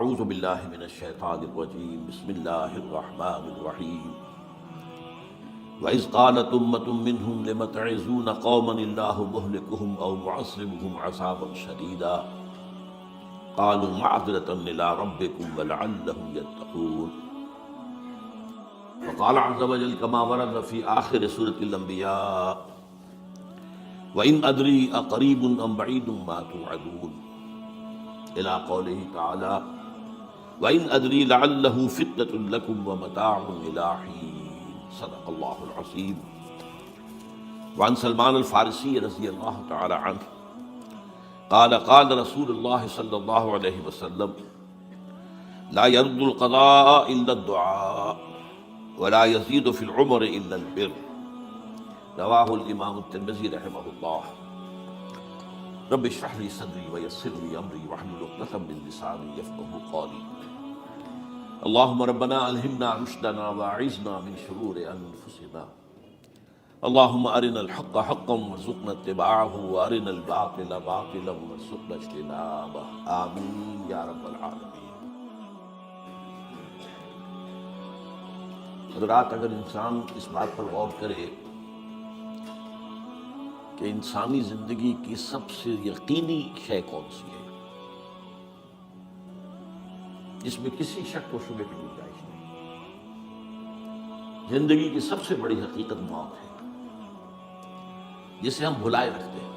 اعوذ باللہ من الشیطان الرجیم بسم اللہ الرحمن الرحیم وَإِذْ قَالَتْ أُمَّةٌ مِّنْهُمْ لِمَ تَعِظُونَ قَوْمًا اللَّهُ مُهْلِكُهُمْ أَوْ مُعَذِّبُهُمْ عَذَابًا شَدِيدًا قَالُوا مَعْذِرَةً إِلَىٰ رَبِّكُمْ وَلَعَلَّهُمْ يَتَّقُونَ وقال عز وجل كما ورد في آخر سورة الأنبياء وَإِنْ أَدْرِي أَقَرِيبٌ أَمْ بَعِيدٌ مَا تُوعَدُونَ إلى قوله تعالى وَإِنْ أَدْرِي لَعَلَّهُ فِتْنَةٌ لَكُمْ وَمَتَاعٌ إِلَىٰ حِينٍ صدق اللہ العظیم۔ وعن سلمان الفارسی رضی اللہ تعالی عنہ قال قال رسول اللہ صلی اللہ علیہ وسلم لا يرد القضاء إلا الدعاء ولا يزيد في العمر إلا البر رواہ الامام الترمذی رحمہ اللہ۔ رب اشرح لي صدری ويسر لي امری واحلل عقدۃ من لسانی یفقهوا قولی۔ اللهم ربنا الہمنا رشدنا واعذنا من شرور انفسنا، اللهم ارنا الحق حقا وارزقنا اتباعه وارنا الباطل باطلا وارزقنا اجتنابه، آمین یا رب العالمین۔ حضرات، اگر انسان اس بات پر غور کرے کہ انسانی زندگی کی سب سے یقینی شے کون سی ہے جس میں کسی شک و شبہ کی گنجائش نہیں، زندگی کی سب سے بڑی حقیقت موت ہے جسے ہم بھلائے رکھتے ہیں۔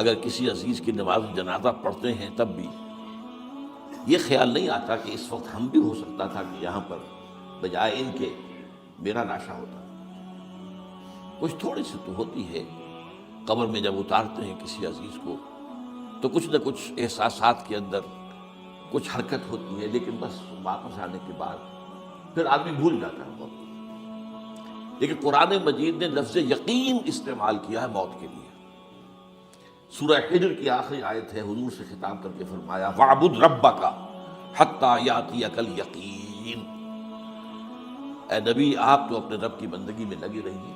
اگر کسی عزیز کی نماز جنازہ پڑھتے ہیں تب بھی یہ خیال نہیں آتا کہ اس وقت ہم بھی ہو سکتا تھا کہ یہاں پر بجائے ان کے میرا لاشا ہوتا۔ کچھ تھوڑی سی تو ہوتی ہے، قبر میں جب اتارتے ہیں کسی عزیز کو تو کچھ نہ کچھ احساسات کے اندر کچھ حرکت ہوتی ہے، لیکن بس واپس آنے کے بعد پھر آدمی بھول جاتا ہے موت۔ لیکن قرآن مجید نے لفظ یقین استعمال کیا ہے موت کے لیے۔ سورہ حجر کی آخری آیت ہے، حضور سے خطاب کر کے فرمایا وَاعْبُدْ رَبَّكَ حَتَّىٰ يَأْتِيَكَ الْيَقِينُ۔ اے نبی، آپ تو اپنے رب کی بندگی میں لگے رہیے،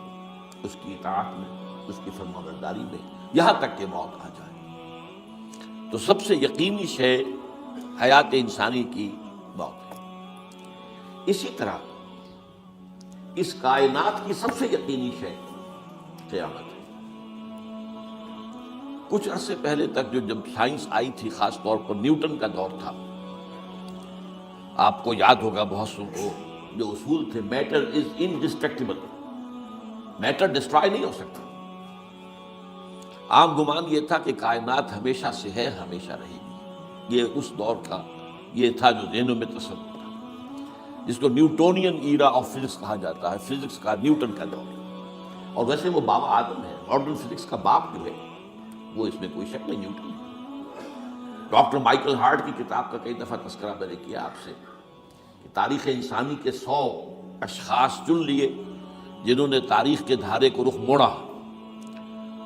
اس کی اطاعت میں، اس کی فرمانبرداری میں، یہاں تک کہ موت آ جائے۔ تو سب سے یقینی شے حیات انسانی کی موت ہے۔ اسی طرح اس کائنات کی سب سے یقینی شے قیامت ہے۔ کچھ عرصے پہلے تک جب سائنس آئی تھی، خاص طور پر نیوٹن کا دور تھا، آپ کو یاد ہوگا بہت سو کو جو اصول تھے، میٹر از انڈسٹرکٹیبل، میٹر ڈسٹرائے نہیں ہو سکتا۔ عام گمان یہ تھا کہ کائنات ہمیشہ سے ہے، ہمیشہ رہے گی۔ یہ اس دور کا یہ تھا جو ذہنوں میں تصور تھا، جس کو نیوٹونین ایرا آف فزکس کہا جاتا ہے، فزکس کا نیوٹن کا دور۔ اور ویسے وہ بابا آدم ہے، ماڈرن فزکس کا باپ جو ہے وہ، اس میں کوئی شک نہیں، نیوٹن ہے۔ ڈاکٹر مائیکل ہارٹ کی کتاب کا کئی دفعہ تذکرہ میں نے کیا آپ سے کہ تاریخ انسانی کے 100 اشخاص چن لیے جنہوں نے تاریخ کے دھارے کو رخ موڑا،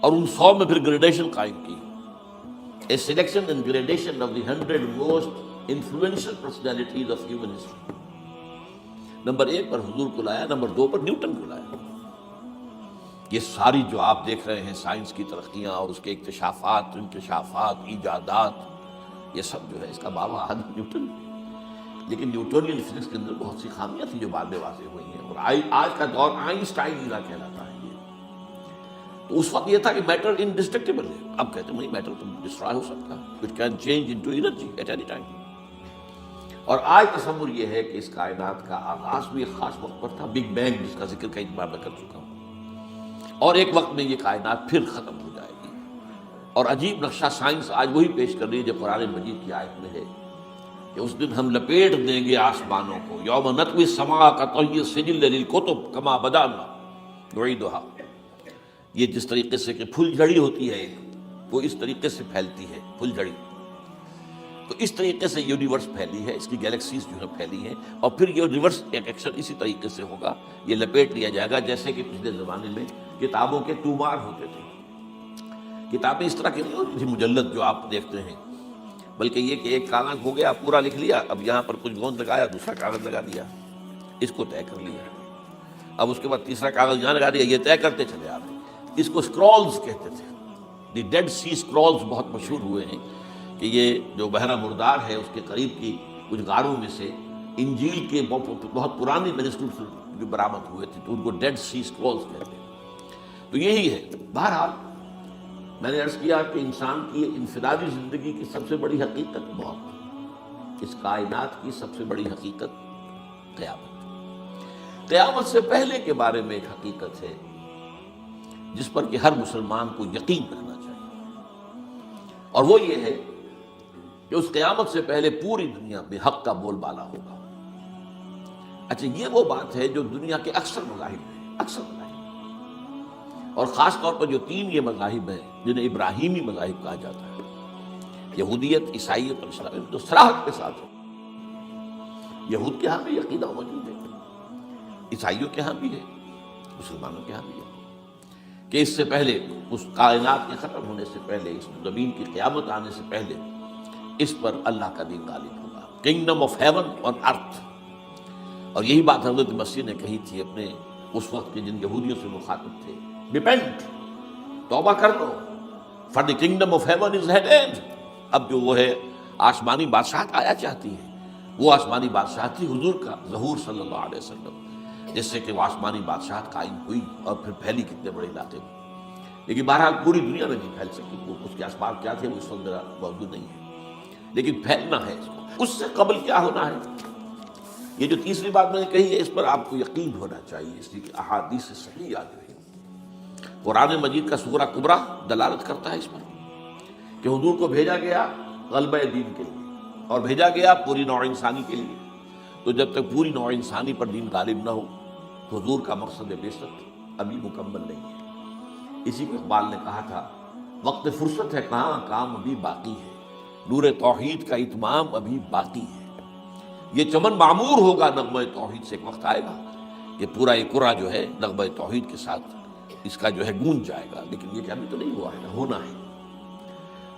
اور ان 100 میں پھر گریڈیشن قائم کی، a selection and gradation of the 100 most influential personalities of human history۔ Number 1 پر حضور کو لایا، نمبر 2 پر نیوٹن کو لایا۔ یہ ساری جو آپ دیکھ رہے ہیں سائنس کی ترقیاں اور اس کے اکتشافات، انکشافات، ایجادات، یہ سب جو ہے اس کا بابا آدم نیوٹن ہے۔ لیکن نیوٹونین فزکس کے اندر بہت سی خامیاں تھیں جو بعد میں واضح ہوئی ہیں، اور آج کا دور آئنسٹائن ایرا کہلاتا ہے۔ تو اس وقت یہ تھا کہ میٹر انڈسٹرکٹیبل ہے، اب کہتے ہیں نہیں، میٹر تو ڈسٹرائے ہو سکتا ہے، it can change into energy at any time. اور آج تصور یہ ہے کہ اس کائنات کا آغاز بھی ایک خاص وقت پر تھا، بگ بینگ، جس کا ذکر کئی بار میں کر چکا ہوں، اور ایک وقت میں یہ کائنات پھر ختم ہو جائے گی۔ اور عجیب نقشہ سائنس آج وہی پیش کر رہی ہے جو قرآن مجید کی آیت میں ہے کہ اس دن ہم لپیٹ دیں گے آسمانوں کو، یوم نطوی السماء کطی السجل للکتب کما بدانا نعیدھا۔ یہ جس طریقے سے کہ پھل جھڑی ہوتی ہے وہ اس طریقے سے پھیلتی ہے، پھل جھڑی، تو اس طریقے سے یونیورس پھیلی ہے، اس کی گیلیکسیز جو ہے پھیلی ہیں، اور پھر یہ ریورس ایکشن اسی طریقے سے ہوگا، یہ لپیٹ لیا جائے گا جیسے کہ پچھلے زمانے میں کتابوں کے تومار ہوتے تھے۔ کتابیں اس طرح کی نہیں ہوتی تھی مجلد جو آپ دیکھتے ہیں، بلکہ یہ کہ ایک کاغذ ہو گیا پورا لکھ لیا، اب یہاں پر کچھ گوند لگایا، دوسرا کاغذ لگا دیا، اس کو طے کر لیا، اب اس کے بعد تیسرا کاغذ یہاں لگا دیا، یہ طے کرتے چلے آ رہے ہیں۔ اس کو اسکرولز کہتے تھے، دی ڈیڈ سی اسکرولز بہت مشہور ہوئے ہیں کہ یہ جو بحیرہ مردار ہے اس کے قریب کی کچھ غاروں میں سے انجیل کے بہت پرانے مینuscripts جو برآمد ہوئے تھے تو ان کو ڈیڈ سی اسکرولز کہتے ہیں. تو یہی ہے. بہرحال میں نے عرض کیا کہ انسان کی انفرادی زندگی کی سب سے بڑی حقیقت موت، اس کائنات کی سب سے بڑی حقیقت قیامت. قیامت سے پہلے کے بارے میں ایک حقیقت ہے جس پر کہ ہر مسلمان کو یقین رکھنا چاہیے، اور وہ یہ ہے کہ اس قیامت سے پہلے پوری دنیا میں حق کا بول بالا ہوگا. اچھا، یہ وہ بات ہے جو دنیا کے اکثر مذاہب ہیں، اکثر مذاہب، اور خاص طور پر جو تین یہ مذاہب ہیں جنہیں ابراہیمی مذاہب کہا جاتا ہے، یہودیت، عیسائیت اور اسلام، جو صراحت کے ساتھ ہے. یہود کے ہاں بھی عقیدہ موجود ہے، عیسائیوں کے ہاں بھی ہے، مسلمانوں کے ہاں بھی ہے، کہ اس سے پہلے، اس کائنات کے ختم ہونے سے پہلے، اس زمین کی قیامت آنے سے پہلے اس پر اللہ کا دین غالب ہوگا. کنگڈم آف ہیون آن ارتھ. اور یہی بات حضرت مسیح نے کہی تھی اپنے اس وقت کے جن یہودیوں سے مخاطب تھے، ریپینٹ، توبہ کر لو، for the kingdom of heaven is at hand. اب جو وہ ہے آسمانی بادشاہت آیا چاہتی ہے، وہ آسمانی بادشاہت تھی حضور کا ظہور صلی اللہ علیہ وسلم، جس سے کہ وہ آسمانی بادشاہت قائم ہوئی اور پھر پھیلی کتنے بڑے علاقے میں. لیکن بہرحال پوری دنیا میں نہیں پھیل سکی، وہ اس کے اسباب کیا تھے وہ اس وقت میرا موجود نہیں ہے، لیکن پھیلنا ہے اس کو. اس سے قبل کیا ہونا ہے، یہ جو تیسری بات میں نے کہی ہے اس پر آپ کو یقین ہونا چاہیے، اس لیے کہ احادیث صحیح آ رہی ہے. قرآن مجید کا سورہ کبریٰ دلالت کرتا ہے اس پر کہ حضور کو بھیجا گیا غلبہ دین کے لیے، اور بھیجا گیا پوری نوع انسانی کے لیے. تو جب تک پوری نوع انسانی پر دین غالب نہ ہو تو حضور کا مقصد بعثت ابھی مکمل نہیں ہے. اسی کو اقبال نے کہا تھا، وقت فرصت ہے کہاں، کام ابھی باقی ہے، نور توحید کا اتمام ابھی باقی ہے. یہ چمن معمور ہوگا نغمہ توحید سے، ایک وقت آئے گا کہ پورا یہ قرآ جو ہے نغمہ توحید کے ساتھ اس کا جو ہے گونج جائے گا. لیکن یہ کہ ابھی تو نہیں ہوا ہے، ہونا ہے.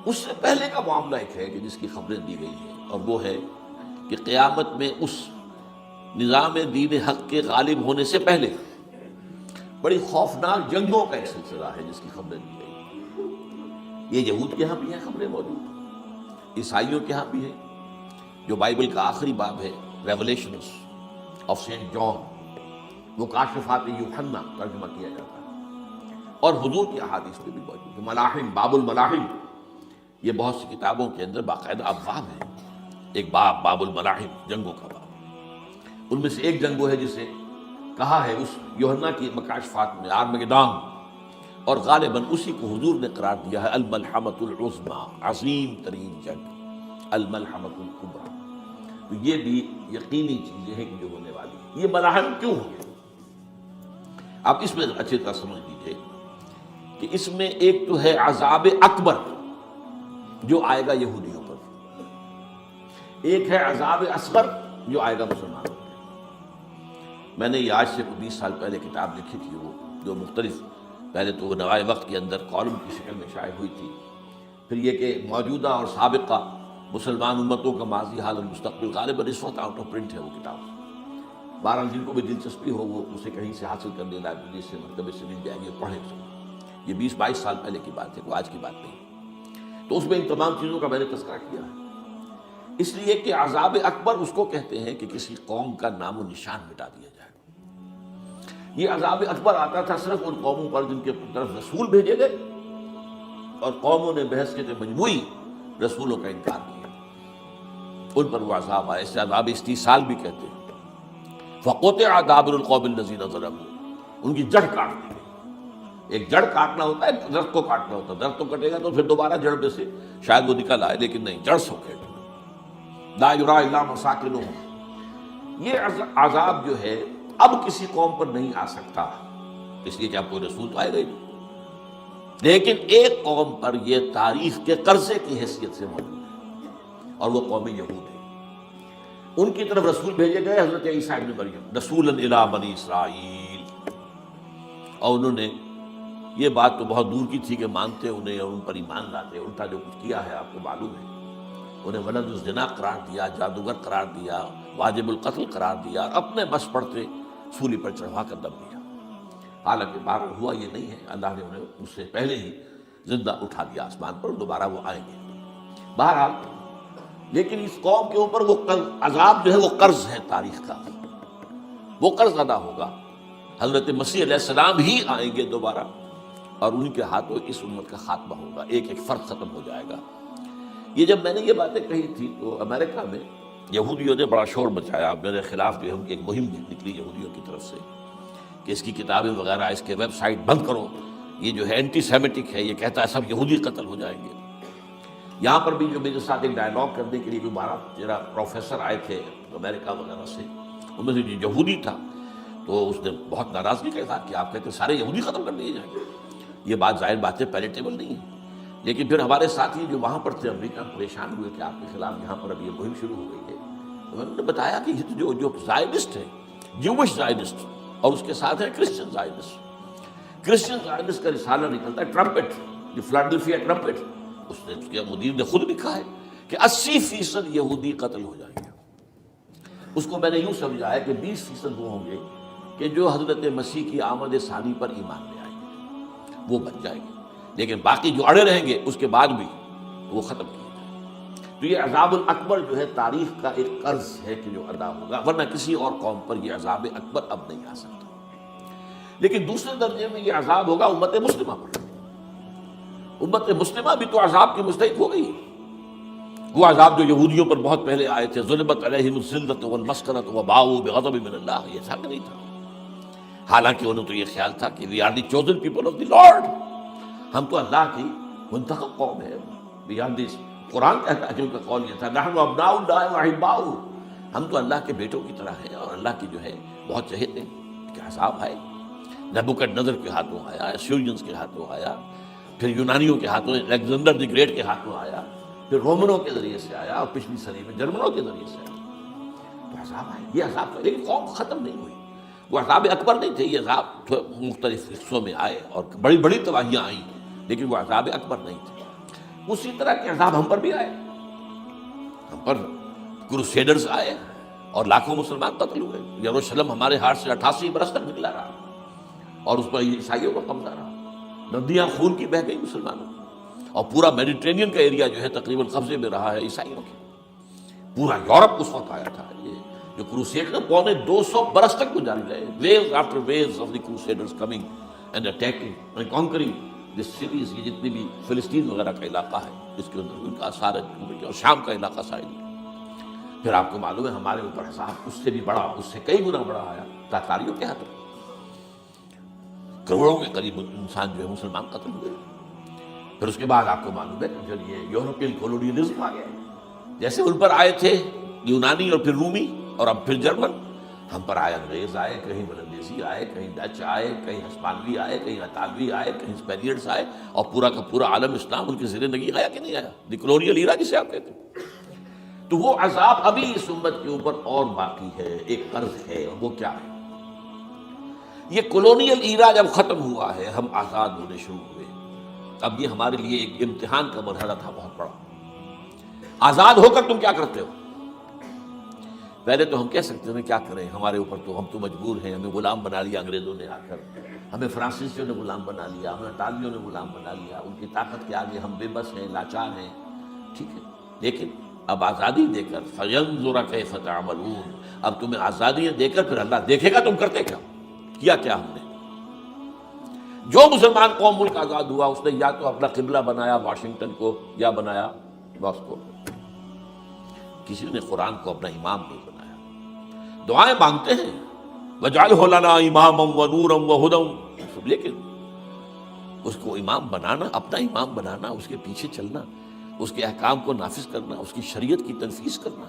اس سے پہلے کا معاملہ ایک ہے کہ جس کی خبریں دی گئی ہیں، اور وہ ہے کہ قیامت میں اس نظام دین حق کے غالب ہونے سے پہلے بڑی خوفناک جنگوں کا ایک سلسلہ ہے جس کی خبریں دی گئی. یہ یہود کے ہاں بھی ہیں خبریں موجود، عیسائیوں کے ہاں بھی ہیں. جو بائبل کا آخری باب ہے، ریولیشنز آف سینٹ جان، وہ کاشفات یوحنا ترجمہ کیا جاتا ہے، اور حضور کی احادیث میں بھی موجود ہے. ملاحم، باب الملاحم، یہ بہت سی کتابوں کے اندر باقاعدہ ابواب ہیں. ایک باب، باب الملاحم، جنگوں کا باب. ان میں سے ایک جنگ وہ ہے جسے کہا ہے اس یوحنا کی مکاشفات میں آرمگدان، اور غالباً اسی کو حضور نے قرار دیا ہے الملحمۃ العظمیٰ، عظیم ترین جنگ، الملحمۃ الکبریٰ. تو یہ بھی یقینی چیزیں ہیں کہ جو ہونے والی ہے. یہ ملاحم کیوں ہوگی؟ آپ اس میں اچھی طرح سمجھ لیجیے کہ اس میں ایک تو ہے عذاب اکبر جو آئے گا یہودیوں پر، ایک ہے عذاب اصغر جو آئے گا مسلمانوں پر. میں نے یہ آج سے 20 سال پہلے کتاب لکھی تھی، وہ جو مختلف، پہلے تو وہ نوائے وقت کے اندر کالم کی شکل میں شائع ہوئی تھی، پھر یہ کہ موجودہ اور سابقہ مسلمان امتوں کا ماضی، حال اور مستقبل، غالباً اس وقت آؤٹ آف پرنٹ ہے وہ کتاب. بہرحال جن کو بھی دلچسپی ہو وہ اسے کہیں سے حاصل کر لے، لائبریری سے، مکتبے سے مل جائے گی، پڑھیں اس کو. یہ 20-22 سال پہلے کی بات ہے، کوئی آج کی بات نہیں. تو اس میں ان تمام چیزوں کا میں نے تذکرہ کیا ہے، اس لیے کہ عذاب اکبر اس کو کہتے ہیں کہ کسی قوم کا نام و نشان مٹا دیا جائے. یہ عذاب اکبر آتا تھا صرف ان قوموں پر جن کے طرف رسول بھیجے گئے اور قوموں نے بحث کے مجموعی رسولوں کا انکار کیا، ان پر وہ عذاب آئے. اسے عذاب استیصال بھی کہتے ہیں. فقطع دابر القوم الذین ظلموا، ان کی جڑ کاٹ دی گئی. ایک جڑ کاٹنا ہوتا ہے، درخت کو کاٹنا ہوتا ہے. درخت تو کٹے گا تو پھر دوبارہ جڑ میں سے شاید وہ نکل آئے، لیکن نہیں، جڑ سوکھے. لا یری الا مساکنہم. یہ عذاب جو ہے اب کسی قوم پر نہیں آ سکتا، اس لیے کہ اب کوئی رسول تو آئے گا ہی نہیں. لیکن ایک قوم پر یہ تاریخ کے قرضے کی حیثیت سے موجود ہے، اور وہ قوم یہود ہے. ان کی طرف رسول بھیجے گئے حضرت عیسیٰ ابن مریم، رسولا الی بنی اسرائیل. اور انہوں نے یہ بات تو بہت دور کی تھی کہ مانتے انہیں اور ان پر ایمان لاتے. الٹا جو کچھ کیا ہے آپ کو معلوم ہے. انہیں ولد الزنا قرار دیا، جادوگر قرار دیا، واجب القتل قرار دیا، اور اپنے بس پڑتے سولی پر چڑھوا کر دم دیا. حالانکہ بہرحال ہوا یہ نہیں ہے، اللہ نے انہیں اس سے پہلے ہی زندہ اٹھا دیا آسمان پر، دوبارہ وہ آئیں گے. بہرحال لیکن اس قوم کے اوپر وہ عذاب جو ہے وہ قرض ہے تاریخ کا، وہ قرض ادا ہوگا. حضرت مسیح علیہ السلام ہی آئیں گے دوبارہ اور ان کے ہاتھوں اس امت کا خاتمہ ہوگا، ایک ایک فرد ختم ہو جائے گا. یہ جب میں نے یہ باتیں کہی تھی تو امریکہ میں یہودیوں نے بڑا شور مچایا، میرے خلاف جو ہے ایک مہم نکلی یہودیوں کی طرف سے کہ اس کی کتابیں وغیرہ، اس کے ویب سائٹ بند کرو، یہ جو ہے اینٹی سیمیٹک ہے، یہ کہتا ہے سب یہودی قتل ہو جائیں گے. یہاں پر بھی جو میرے ساتھ ایک ڈائلاگ کرنے کے لیے کوئی 12-13 پروفیسر آئے تھے امریکہ وغیرہ سے، ان میں سے جو یہودی تھا تو اس نے بہت ناراضگی کا اظہار کیا. آپ کہتے ہیں سارے یہودی ختم کر دیے جائیں گے. یہ بات ظاہر بات ہے پیلیٹیبل نہیں ہے، لیکن پھر ہمارے ساتھی جو وہاں پر تھے امریکہ پریشان ہوئے کہ آپ کے خلاف یہاں پر اب یہ مہم شروع ہو گئی ہے. تو انہوں نے بتایا کہ یہ جو زائنسٹ ہے، جوش زائنسٹ، اور اس کے ساتھ ہے کرسچن زائنسٹ. کرسچن زائنسٹ کا رسالہ نکلتا ہے ٹرمپٹ، جو فلاڈلفیا ٹرمپٹ، اس نے اس کے مدیر نے خود لکھا ہے کہ 80% یہودی قتل ہو جائیں گے. اس کو میں نے یوں سمجھا ہے کہ 20% وہ ہوں گے کہ جو حضرت مسیح کی آمد ثانی پر ایمان لے آئیں گے، وہ بچ جائیں گے، لیکن باقی جو اڑے رہیں گے اس کے بعد بھی وہ ختم کیے جائیں. تو یہ عذاب الاکبر جو ہے تاریخ کا ایک قرض ہے کہ جو ادا ہوگا، ورنہ کسی اور قوم پر یہ عذاب اکبر اب نہیں آ سکتا. لیکن دوسرے درجے میں یہ عذاب ہوگا امت مسلمہ پر. امت مسلمہ بھی تو عذاب کی مستحق ہو گئی. وہ عذاب جو یہودیوں پر بہت پہلے آئے تھے، ضربت علیہم الذلۃ والمسکنۃ وباؤوا بغضب من اللہ، یہ تھا کہ نہیں تھا؟ حالانکہ انہوں تو یہ خیال تھا کہ we are the chosen people of the lord, ہم تو اللہ کی منتخب قوم ہے. وی آر دس، قرآن کہتا ہے کہ ان کا قول یہ تھا نحن ابناء اللہ واحباؤہ، ہم تو اللہ کے بیٹوں کی طرح ہیں اور اللہ کی جو ہے بہت چہیتے ہیں. کہ عذاب آئے، نبوکدنضر کے ہاتھوں آیا، اسیرینز کے ہاتھوں آیا، پھر یونانیوں کے ہاتھوں، الیگزینڈر دی گریٹ کے ہاتھوں آیا، پھر رومنوں کے ذریعے سے آیا، اور پچھلی صدی میں جرمنوں کے ذریعے سے آیا. تو عذاب آئے، یہ عذاب تھا. لیکن قوم ختم نہیں ہوئی. وہ عذاب اکبر نہیں تھے، یہ عذاب مختلف حصوں میں آئے اور بڑی بڑی تباہیاں آئیں، لیکن وہ عذاب اکبر نہیں تھے. اسی طرح کے عذاب ہم پر بھی آئے. ہم پر کروسیڈرز آئے اور لاکھوں مسلمان قتل ہوئے. یروشلم ہمارے ہاتھ سے 88 برس تک نکلا رہا اور اس پر عیسائیوں کا قبضہ رہا. ندیاں خون کی بہہ گئی مسلمانوں، اور پورا میڈیٹرینین کا ایریا جو ہے تقریباً قبضے میں رہا ہے عیسائیوں کے. پورا یورپ اس وقت آیا تھا. یہ جو کروسیڈ 250 برس تک وہ جاری رہے. Waves after waves of the crusaders coming and attacking and conquering the cities. یہ جتنی بھی فلسطین وغیرہ کا علاقہ ہے اس کے اندر ان کا سارا، اور شام کا علاقہ سارا. پھر آپ کو معلوم ہے ہمارے اوپر حساب اس سے بھی بڑا، اس سے کئی گنا بڑا آیا تاتاریوں کے ہاتھوں. کروڑوں کے قریب انسان جو ہے مسلمان قتل ہوئے. پھر اس کے بعد آپ کو معلوم ہے کہ پھر یہ یورپین کولونیلزم آ گیا. جیسے ان پر آئے تھے یونانی اور پھر رومی اور اب پھر جرمن، ہم پر آئے انگریز آئے، کہیں ولندیزی آئے، کہیں ڈچ آئے، کہیں ہسپانوی آئے، کہیں اطالوی آئے، کہیں اسپینیئرز آئے، اور پورا کا پورا عالم اسلام ان کے زیر نگی آیا کہ نہیں آیا؟ دی کلونیل ایرا جسے آپ کہتے ہیں. تو وہ عذاب ابھی اس امت کے اوپر اور باقی ہے، ایک قرض ہے. اور وہ کیا ہے؟ یہ کلونیل ایرا جب ختم ہوا ہے، ہم آزاد ہونے شروع ہوئے. اب یہ ہمارے لیے ایک امتحان کا مرحلہ تھا بہت بڑا. آزاد ہو کر تم کیا کرتے ہو؟ پہلے تو ہم کہہ سکتے ہیں کیا کریں، ہمارے اوپر تو ہم تو مجبور ہیں، ہمیں غلام بنا لیا انگریزوں نے آ کر، ہمیں فرانسیسیوں نے غلام بنا لیا، ہمیں اٹالیوں نے غلام بنا لیا. ان کی طاقت کے آگے ہم بے بس ہیں، لاچار ہیں. ٹھیک ہے، لیکن اب آزادی دے کر فَيَنظُرَ كَيْفَ تَعْمَلُونَ، اب تمہیں آزادیاں دے کر پھر اللہ دیکھے گا تم کرتے کیا کیا ہم نے. جو مسلمان قوم ملک آزاد ہوا اس نے یا تو اپنا قبلہ بنایا واشنگٹن کو یا بنایا ماسکو. کسی نے قرآن کو اپنا امام نہیں بنایا. دعائیں مانگتے ہیں وَاجْعَلْهُ لَنَا إِمَامًا وَنُورًا وَهُدًى، لیکن اس کو امام بنانا، اپنا امام بنانا، اس کے پیچھے چلنا، اس کے احکام کو نافذ کرنا، اس کی شریعت کی تنفیذ کرنا،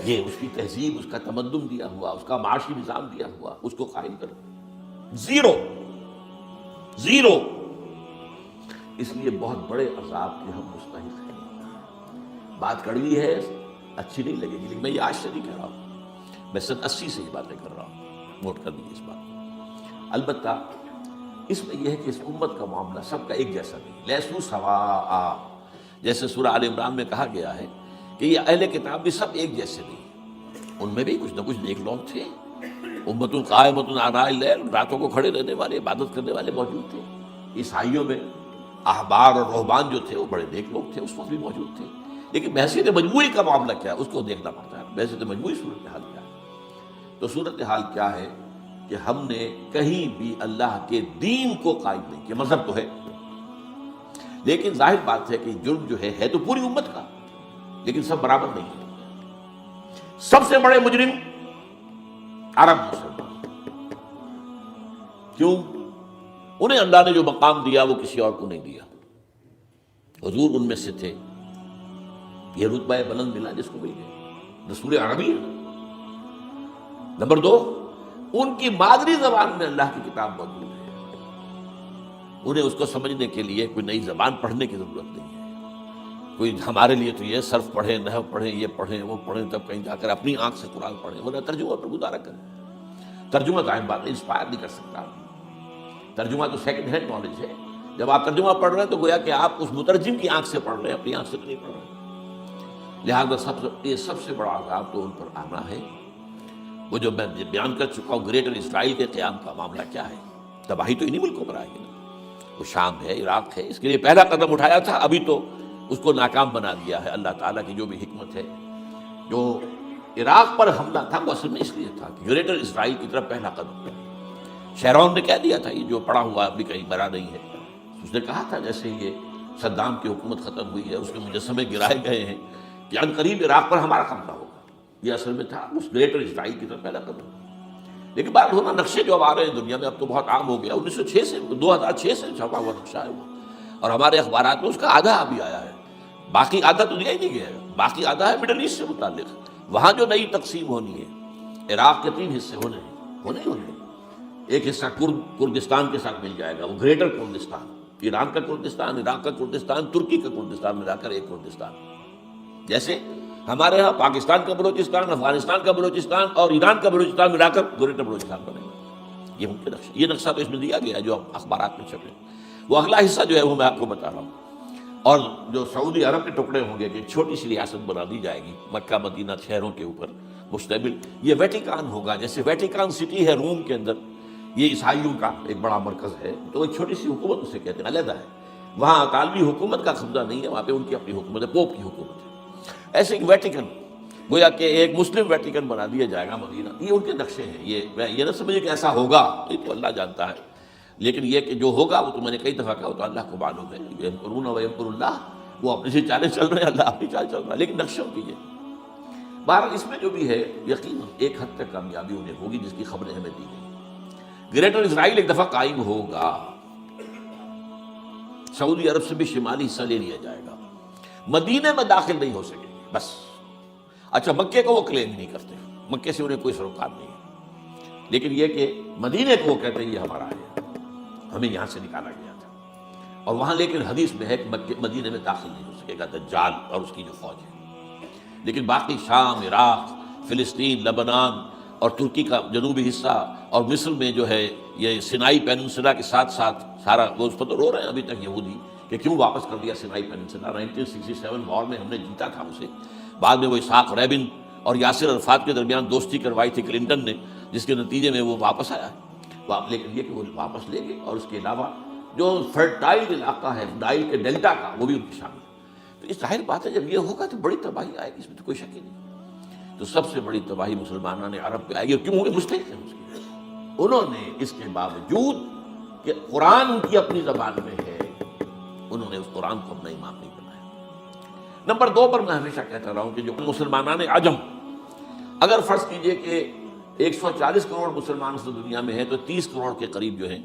یہ اس کی تہذیب، اس کا تمدن دیا ہوا، اس کا معاشی نظام دیا ہوا، اس کو قائم کرنا. زیرو. اس لیے بہت بڑے عذاب کے ہم مستحق ہیں. بات کڑوی ہے، اچھی نہیں لگے گی، لیکن میں یہ آج سے نہیں کہہ رہا ہوں، میں سن 80 سے یہ باتیں کر رہا ہوں. نوٹ کر دیجیے اس بات کو. البتہ اس میں یہ ہے کہ اس امت کا معاملہ سب کا ایک جیسا نہیں. لیسو سواء، جیسے سورہ آل عمران میں کہا گیا ہے کہ یہ اہل کتاب بھی سب ایک جیسے نہیں. ان میں بھی کچھ نہ کچھ نیک لوگ تھے. امت قائمۃ آناء اللیل، راتوں کو کھڑے رہنے والے، عبادت کرنے والے موجود تھے. عیسائیوں میں احبار اور رہبان جو تھے وہ بڑے نیک لوگ تھے، اس وقت بھی موجود تھے. لیکن بحثیت مجموعی کا معاملہ کیا ہے اس کو دیکھنا پڑتا ہے، بحثیت مجموعی صورتحال کیا ہے۔ تو صورتحال کیا ہے کہ ہم نے کہیں بھی اللہ کے دین کو قائم نہیں کیا، مذہب تو ہے لیکن ظاہر بات ہے کہ جرم جو ہے تو پوری امت کا، لیکن سب برابر نہیں ہے۔ سب سے بڑے مجرم عرب مسلمان، کیوں؟ انہیں اللہ نے جو مقام دیا وہ کسی اور کو نہیں دیا، حضور ان میں سے تھے، یہ رتبہ بلند ملا جس کو مل گیا، رسول عربی ہے۔ نمبر دو، ان کی مادری زبان میں اللہ کی کتاب موجود ہے، انہیں اس کو سمجھنے کے لیے کوئی نئی زبان پڑھنے کی ضرورت نہیں ہے۔ کوئی ہمارے لیے تو یہ صرف پڑھیں، نحو پڑھیں، یہ پڑھیں، وہ پڑھیں، تب کہیں جا کر اپنی آنکھ سے قرآن پڑھیں، ورنہ ترجمہ پر گزارا کریں۔ ترجمہ ظاہر بات انسپائر نہیں کر سکتا، ترجمہ تو سیکنڈ ہینڈ نالج ہے۔ جب آپ ترجمہ پڑھ رہے ہیں تو گویا کہ آپ اس مترجم کی آنکھ سے پڑھ رہے ہیں، اپنی آنکھ سے تو نہیں پڑھ رہے۔ لہٰذا یہ سب سے بڑا عذاب تو ان پر آنا ہے۔ وہ جو میں بیان کر چکا ہوں گریٹر اسرائیل کے قیام کا معاملہ کیا ہے، تباہی تو انہی ملکوں پر آئے گی نا، وہ شام ہے، عراق ہے، اس کے لیے پہلا قدم اٹھایا تھا، ابھی تو اس کو ناکام بنا دیا ہے اللہ تعالیٰ کی جو بھی حکمت ہے۔ جو عراق پر حملہ تھا وہ اصل میں اس لیے تھا کہ گریٹر اسرائیل کی طرف پہلا قدم تھا۔ شیرون نے کہہ دیا تھا، یہ جو پڑا ہوا ابھی کہیں مرا نہیں ہے، اس نے کہا تھا جیسے یہ صدام کی حکومت ختم ہوئی ہے، اس کے مجسمے گرائے گئے ہیں کہ ان قریب عراق پر ہمارا قبضہ ہوگا، یہ اصل میں تھا اس گریٹر اسرائیل کی طرف پہلا قدم۔ لیکن بات ہونا نقشے جو اب آ رہے ہیں دنیا میں اب تو بہت عام ہو گیا، 1906 سے 2006 سے چھپا ہوا نقشہ ہے وہ، اور ہمارے اخبارات میں اس کا آدھا ابھی آیا ہے، باقی آدھا تو دیا ہی نہیں گیا ہے، باقی آدھا ہے مڈل ایسٹ سے متعلق۔ وہاں جو نئی تقسیم ہونی ہے، عراق کے 3 حصے ہونے ایک حصہ کردستان کے ساتھ مل جائے گا، وہ گریٹر کردستان، ایران کا کردستان، عراق کا کردستان، ترکی کا کردستان ملا کر ایک کردستان۔ جیسے ہمارے ہاں پاکستان کا بلوچستان، افغانستان کا بلوچستان اور ایران کا بلوچستان ملا کر گریٹر بلوچستان بنے گا، یہ ممکن نقشہ، یہ نقشہ تو اس میں دیا گیا ہے جو اخبارات میں چھپے۔ وہ اگلا حصہ جو ہے وہ میں آپ کو بتا رہا ہوں، اور جو سعودی عرب کے ٹکڑے ہوں گے کہ چھوٹی سی ریاست بنا دی جائے گی مکہ مدینہ شہروں کے اوپر مشتمل، یہ ویٹیکان ہوگا، جیسے ویٹیکان سٹی ہے روم کے اندر، یہ عیسائیوں کا ایک بڑا مرکز ہے، تو ایک چھوٹی سی حکومت اسے کہتے ہیں، علیحدہ ہے، وہاں اطالوی حکومت کا قبضہ نہیں ہے، وہاں پہ ان کی اپنی حکومت ہے، پوپ کی حکومت ہے۔ ایسے ایک ویٹیکن، گویا کہ ایک مسلم ویٹیکن بنا دیا جائے گا مدینہ، یہ ان کے نقشے ہیں۔ یہ نہ سمجھے کہ ایسا ہوگا، یہ تو اللہ جانتا ہے، لیکن یہ کہ جو ہوگا وہ تو میں نے کئی دفعہ کہا، وہ تو اللہ کو معلوم ہے، یمکرون ویمکر اللہ، وہ اپنی سی چالیں چل رہے ہیں، اللہ اپنی چال چل رہا ہے، لیکن نقشوں کی ہے۔ بہرحال اس میں جو بھی ہے یقیناً ایک حد تک کامیابی انہیں ہوگی جس کی خبریں ہمیں دی گئی۔ گریٹر اسرائیل ایک دفعہ قائم ہوگا، سعودی عرب سے بھی شمالی حصہ لے لیا جائے گا، مدینے میں داخل نہیں ہو سکے گی بس۔ اچھا مکے کو وہ کلیم نہیں کرتے، مکے سے انہیں کوئی سروکار نہیں ہے، لیکن یہ کہ مدینے کو وہ کہتے ہیں یہ ہمارا ہے، ہمیں یہاں سے نکالا گیا تھا، اور وہاں لیکن حدیث میں ہے کہ مدینے میں داخل نہیں ہو سکے گا دجال اور اس کی جو فوج ہے، لیکن باقی شام، عراق، فلسطین، لبنان اور ترکی کا جنوبی حصہ اور مصر میں جو ہے یہ سینائی پیننسلا کے ساتھ ساتھ سارا، وہ اس پر تو رو رہے ہیں ابھی تک یہودی کہ کیوں واپس کر دیا سینائی پیننسلا، 1967 وار میں ہم نے جیتا تھا اسے، بعد میں وہ اسحاق ریبن اور یاسر عرفات کے درمیان دوستی کروائی تھی کلنٹن نے، جس کے نتیجے میں وہ واپس آیا ہے، لیکن یہ کہ وہ واپس لے گئے، اور اس کے علاوہ جو فرٹائل علاقہ ہے نائل کے ڈیلٹا کا وہ بھی ان کی شامل ہے۔ تو اس ظاہر بات ہے جب یہ ہوگا تو بڑی تباہی آئے گی، اس میں تو کوئی شک ہی نہیں۔ تو سب سے بڑی تباہی مسلمانان عرب پہ آئے گی، کیوں؟ مستحق ہیں اس کے، انہوں نے اس کے باوجود کہ قرآن ان کی اپنی زبان میں ہے، انہوں نے اس قرآن کو اپنا امام نہیں بنایا۔ نمبر 2 پر میں ہمیشہ کہتا رہا ہوں کہ جو مسلمانان عجم، اگر فرض کیجئے کہ 140 کروڑ مسلمان اس دنیا میں ہیں تو 30 کروڑ کے قریب جو ہیں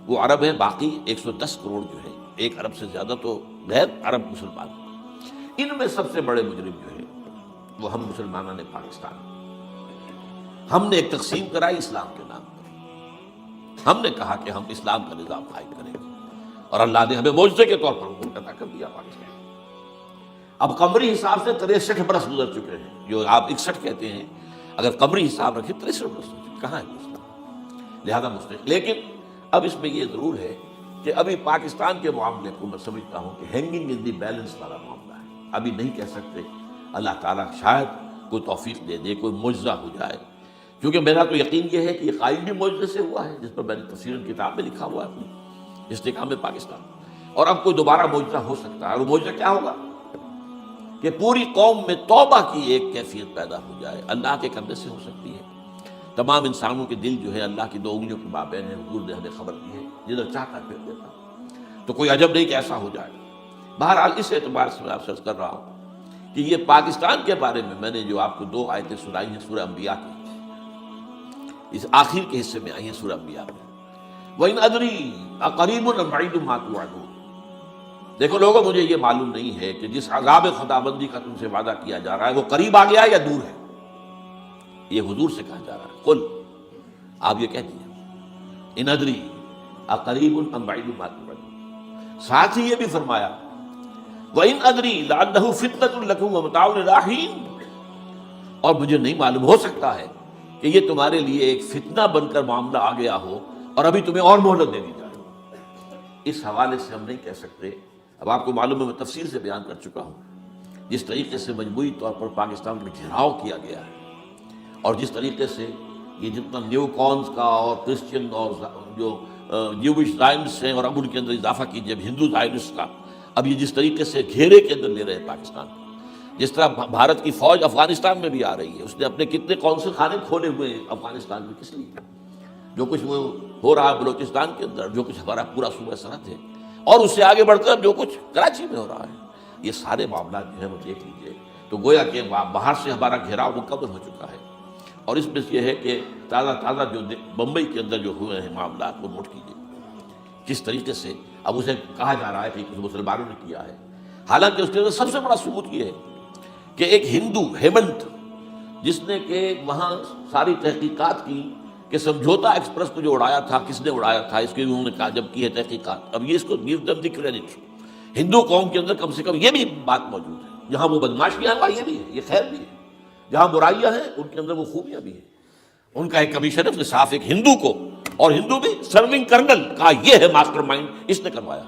وہ عرب ہیں، باقی 110 کروڑ جو ہیں، 1 ارب سے زیادہ تو غیر عرب مسلمان ہیں۔ ان میں سب سے بڑے مجرم جو ہیں وہ ہم مسلمانوں نے پاکستان، ہم نے ایک تقسیم کرائی اسلام کے نام پر، ہم نے کہا کہ ہم اسلام کا نظام قائم کریں گے، اور اللہ نے ہمیں معجزے کے طور پر حکم عطا کر دیا پاکستان۔ اب قمری حساب سے 63 برس گزر چکے ہیں، جو آپ 61 کہتے ہیں، اگر قمری حساب رکھیں 63 برس ہو چکے، کہاں ہے مسلم؟ لہذا مستحق۔ لیکن اب اس میں یہ ضرور ہے کہ ابھی پاکستان کے معاملے کو میں سمجھتا ہوں کہ ہینگنگ ان دی بیلنس والا معاملہ ہے، ابھی نہیں کہہ سکتے، اللہ تعالیٰ شاید کوئی توفیق دے دے، کوئی معجزہ ہو جائے، کیونکہ میرا تو یقین یہ ہے کہ یہ قائم بھی معجزے سے ہوا ہے، جس پر میں نے تفسیر کتاب میں لکھا ہوا ہے اپنی استحکام پاکستان، اور اب کوئی دوبارہ معجزہ ہو سکتا ہے، اور وہ معجزہ کیا ہوگا؟ کہ پوری قوم میں توبہ کی ایک کیفیت پیدا ہو جائے، اللہ کے کرنے سے ہو سکتی ہے۔ تمام انسانوں کے دل جو ہے اللہ کی دو انگلیوں کے مابین ہے، حضور نے ہمیں خبر دی ہے، جدھر چاہتا پھر دیتا، تو کوئی عجب نہیں کہ ایسا ہو جائے۔ بہرحال اس اعتبار سے میں آپ سے عرض کر رہا ہوں کہ یہ پاکستان کے بارے میں نے جو آپ کو 2 آیتیں سنائی ہیں سورہ انبیاء کی، اس آخر کے حصے میں آئی ہیں سورہ انبیاء میں، وَإِنْ أَدْرِي أَقَرِيبٌ أَمْ بَعِيدٌ مَا تُوعَدُونَ۔ دیکھو لوگوں، مجھے یہ معلوم نہیں ہے کہ جس عذاب خداوندی کا تم سے وعدہ کیا جا رہا ہے وہ قریب آ گیا ہے یا دور ہے۔ یہ حضور سے کہا جا رہا ہے، قل، آپ یہ کہہ دیجیے، ان ادری اقریب ام بعید ما توعدون۔ ساتھ ہی یہ بھی فرمایا وَإِنْ أَدْرِي لَعَلَّهُ فِتْنَةٌ لَكُمْ وَمَتَاعٌ إِلَىٰ حِينٍ، اور مجھے نہیں معلوم، ہو سکتا ہے کہ یہ تمہارے لیے ایک فتنہ بن کر معاملہ آ گیا ہو اور ابھی تمہیں اور مہلت دے دی جائے۔ اس حوالے سے ہم نہیں کہہ سکتے، اب آپ کو معلوم ہے میں تفصیل سے بیان کر چکا ہوں جس طریقے سے مجموعی طور پر پاکستان میں گھیراؤ کیا گیا ہے، اور جس طریقے سے یہ جتنا نیو کونز کا اور کرسچن اور جو جیوش زائنسٹ ہیں، اور اب ان کے اندر اضافہ کیجیے ہندو زائنسٹ کا، اب یہ جس طریقے سے گھیرے کے اندر لے رہے ہیں پاکستان کو، جس طرح بھارت کی فوج افغانستان میں بھی آ رہی ہے، اس نے اپنے کتنے قونصل خانے کھولے ہوئے ہیں افغانستان میں، کس لیے؟ جو کچھ وہ ہو رہا ہے بلوچستان کے اندر، جو کچھ ہمارا پورا صوبہ سرحد ہے، اور اس سے آگے بڑھ کر جو کچھ کراچی میں ہو رہا ہے، یہ سارے معاملات جو ہیں وہ دیکھ لیجیے تو گویا کہ باہر سے ہمارا گھیراؤ مکمل ہو چکا ہے۔ اور اس میں یہ ہے کہ تازہ جو بمبئی کے اندر جو ہوئے ہیں معاملات وہ نوٹ کیجیے کس طریقے سے اب اسے کہا جا رہا ہے کہ مسلمانوں نے کیا ہے، حالانکہ اس کے اندر سب سے بڑا ثبوت یہ ہے کہ ایک ہندو ہیمنت، جس نے کہ وہاں ساری تحقیقات کی کہ سمجھوتا ایکسپریس کو جو اڑایا تھا کس نے اڑایا تھا، اس کے انہوں نے کہا جب کی ہے تحقیقات، اب یہ اس کو گیو دم دی کریڈٹ، ہندو قوم کے اندر کم سے کم یہ بھی بات موجود ہے، جہاں وہ بدماشیاں ہیں وہاں یہ بھی ہے، یہ خیر بھی ہے، جہاں برائیاں ہیں ان کے اندر وہ خوبیاں بھی ہیں۔ ان کا ایک کمیشنر نے صاف ایک ہندو کو، اور ہندو بھی سرونگ کرنل، کہا یہ ہے ماسٹر مائنڈ، اس نے کروایا،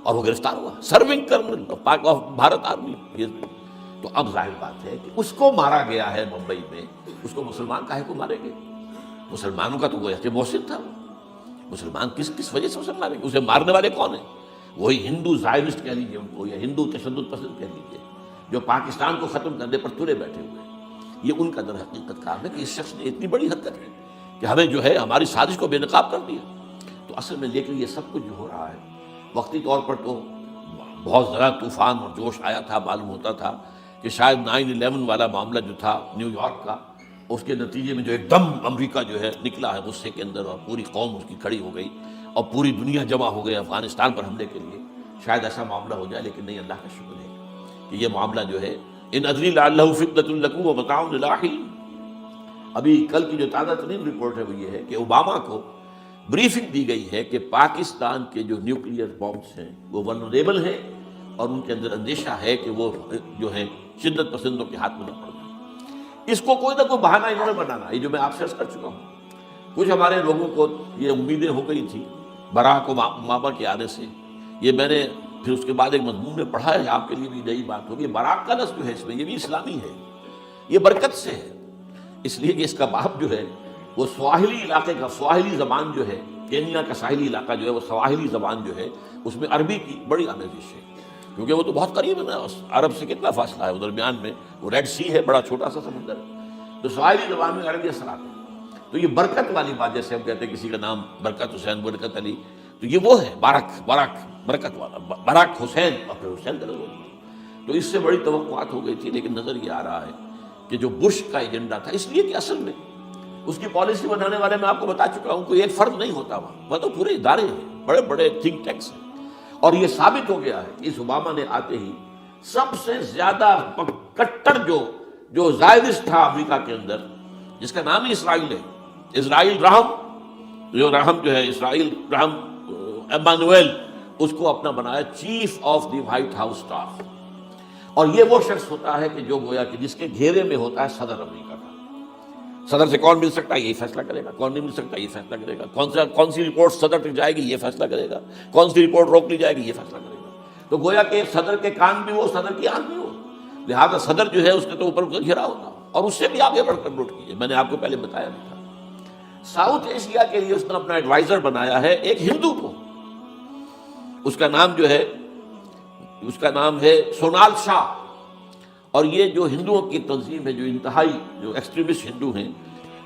اور وہ گرفتار ہوا، serving kernel of Bharat army. تو اب ظاہر بات ہے کہ اس کو مارا گیا ہے ممبئی میں، اس کو مسلمان کاہے کو مارے گئے؟ مسلمانوں کا تو وہ ایسے محسن تھا، مسلمان کس وجہ سے اسے مارے گئے؟ اسے مارنے والے کون ہیں؟ وہی ہندو زائنسٹ کہہ لیجیے ان کو، یا ہندو تشدد پسند کہہ لیجیے، جو پاکستان کو ختم کرنے پر تلے بیٹھے ہوئے ہیں۔ یہ ان کا در حقیقت کام ہے کہ اس شخص نے اتنی بڑی حرکت کی کہ ہمیں جو ہے ہماری سازش کو بے نقاب کر دیا۔ تو اصل میں لیکن یہ سب کچھ جو ہو رہا ہے وقتی طور پر تو بہت زیادہ طوفان اور جوش آیا تھا، معلوم ہوتا تھا کہ شاید 9/11 والا معاملہ جو تھا نیو یارک کا، اس کے نتیجے میں جو ایک دم امریکہ جو ہے نکلا ہے غصے کے اندر، اور پوری قوم اس کی کھڑی ہو گئی اور پوری دنیا جمع ہو گئی افغانستان پر حملے کے لیے، شاید ایسا معاملہ ہو جائے، لیکن نہیں، اللہ کا شکر ہے کہ یہ معاملہ جو ہے ان ادری لعلہ فتنۃ لکم ومتاع الی حین۔ ابھی کل کی جو تازہ ترین رپورٹ ہے وہ یہ ہے کہ اوباما کو بریفنگ دی گئی ہے کہ پاکستان کے جو نیوکلیئر بامز ہیں وہ ولنریبل ہیں، اور ان کے اندر اندیشہ ہے کہ وہ جو ہے شدت پسندوں کے ہاتھ میں نہ پڑ جائے۔ اس کو کوئی نہ کوئی بہانہ انہوں نے بنانا، یہ جو میں آپ سے عرض کر چکا ہوں، کچھ ہمارے لوگوں کو یہ امیدیں ہو گئی تھی براک اوباما کے آنے سے، یہ میں نے پھر اس کے بعد ایک مضمون میں پڑھا ہے، آپ کے لیے بھی نئی بات ہوگی، براک کا لفظ جو ہے اس میں یہ بھی اسلامی ہے، یہ برکت سے ہے، اس لیے کہ اس کا باپ جو ہے وہ سواحلی علاقے کا، سواحلی زبان جو ہے کینیا کا ساحلی علاقہ جو ہے وہ سواحلی زبان جو ہے اس میں عربی کی بڑی آمیزش ہے، کیونکہ وہ تو بہت قریب ہے نا، عرب سے کتنا فاصلہ ہے، وہ درمیان میں وہ ریڈ سی ہے، بڑا چھوٹا سا سمندر ہے، تو سواحلی زبان میں عربی اثرات ہیں۔ تو یہ برکت والی بات، جیسے ہم کہتے ہیں کسی کا نام برکت حسین، برکت علی، تو یہ وہ ہے بارک برکت والا، براک حسین، اور پھر حسین درجہ ہوگی۔ تو اس سے بڑی توقعات ہو گئی تھی، لیکن نظر یہ آ رہا ہے کہ جو بش کا ایجنڈا تھا، اس لیے کہ اصل میں اس کی پالیسی بنانے والے میں آپ کو بتا چکا ہوں، کوئی ایک فرد نہیں ہوتا وہاں تو پورے ادارے ہیں، بڑے بڑے تھنک ٹینکس ہیں، اور یہ ثابت ہو گیا ہے کہ اس اوباما نے آتے ہی سب سے زیادہ کٹر جو زائرس تھا امریکہ کے اندر، جس کا نام ہی اسرائیل ہے، اسرائیل رحم جو ہے اسرائیل رحم ایمانویل، اس کو اپنا بنایا chief of the white house staff, اور یہ وہ شخص ہوتا ہے کہ جو گویا کہ جس کے گھیرے میں ہوتا ہے صدر امریکہ کا۔ صدر سے کون مل سکتا ہے، یہی فیصلہ کرے گا، کون نہیں مل سکتا یہ فیصلہ کرے گا، کون سی رپورٹ صدر تک جائے گی یہ فیصلہ کرے گا، کون سی رپورٹ روک لی جائے گی یہ فیصلہ کرے گا۔ تو گویا کہ صدر کے کان بھی وہ، صدر کی آنکھ بھی وہ، لہٰذا صدر جو ہے اس نے تو اوپر گھیرا ہوتا، اور اس سے بھی آگے بڑھ کر نوٹ کیجیے، میں نے آپ کو پہلے بتایا بھی تھا، ساؤتھ ایشیا کے لیے اس نے اپنا ایڈوائزر بنایا ہے ایک ہندو کو، اس کا نام ہے سونال شاہ، اور یہ جو ہندوؤں کی تنظیم ہے، جو انتہائی جو ایکسٹریمسٹ ہندو ہیں،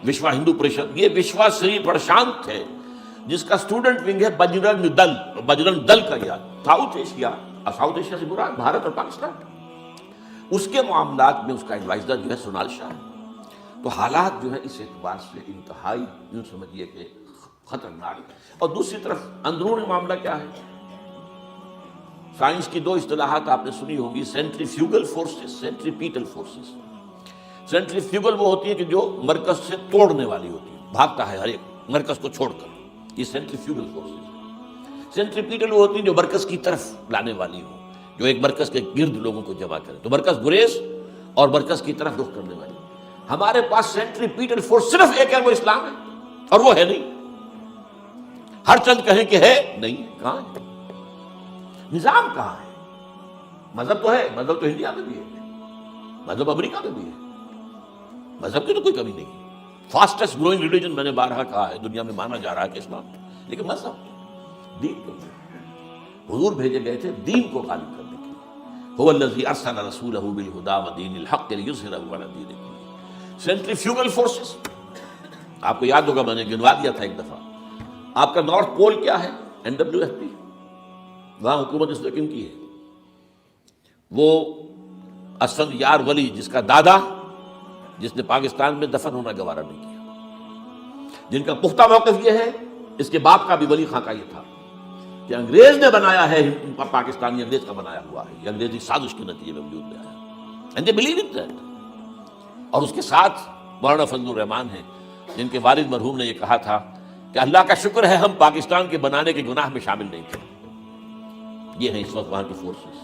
وشوا ہندو پریشد، یہ وشوا شری پرشانت ہے جس کا اسٹوڈنٹ ونگ ہے بجرنگ دل. بجرنگ دل کا یاد ساؤتھ ایشیا سے مراد بھارت اور پاکستان، اس کے معاملات میں اس کا ایڈوائزر جو ہے سونال شاہ ہے. تو حالات جو ہے اس اعتبار سے انتہائی یوں سمجھیے کہ خطرناک. اور دوسری طرف اندرون معاملہ کیا ہے؟ سائنس کی دو اصطلاحات آپ نے سنی ہوگی، centrifugal forces, centripetal forces. Centrifugal وہ ہوتی ہے کہ جو مرکز سے توڑنے والی ہوتی ہے، بھاگتا ہے ہر ایک مرکز کو چھوڑ کر، یہ سینٹریفیوگل فورسز. سینٹریپیٹل وہ ہوتی ہیں جو مرکز کی طرف لانے والی ہو، جو ایک مرکز کے گرد لوگوں کو جمع کرے، تو مرکز گریز اور مرکز کی طرف رخ کرنے والی. ہمارے پاس سینٹریپیٹل فورس صرف ایک ہے، وہ اسلام ہے، اور وہ ہے نہیں. ہر چند کہیں کہ ہے نہیں، کہاں ہے؟ نظام کہاں ہے؟ مذہب تو ہے، مذہب تو انڈیا میں بھی ہے، مذہب امریکہ میں بھی ہے، مذہب کی تو کوئی کمی نہیں. فاسٹسٹ گروئنگ ریلیجن میں نے بارہا کہا ہے دنیا میں مانا جا رہا ہے کہ اسلام، لیکن مذہب دین کو حضور بھیجے گئے تھے دین کو غالب کرنے کے لیے. هو الذی ارسل رسولہ بالہدی ودین الحق لیظہرہ علی الدین کلہ. سینٹریفیوگل فورسز آپ کو یاد ہوگا، میں نے گنوا دیا تھا ایک دفعہ. آپ کا نارتھ پول کیا ہے؟ NWFP، وہاں حکومت اس نے کن کی ہے؟ وہ اسد یار ولی، جس کا دادا، جس نے پاکستان میں دفن ہونا گوارا نہیں کیا، جن کا پختہ موقف یہ ہے، اس کے باپ کا بھی ولی خان کا یہ تھا کہ انگریز نے بنایا ہے پاکستانی، انگریز کا بنایا ہوا ہے، یہ انگریزی سازش کے نتیجے میں وجود میں آیا. And they believe in that. اور اس کے ساتھ مولانا فضل الرحمان ہیں جن کے والد مرحوم نے یہ کہا تھا کہ اللہ کا شکر ہے ہم پاکستان کے بنانے کے گناہ میں شامل نہیں تھے. یہ ہیں اس وقت وہاں کی فورسز.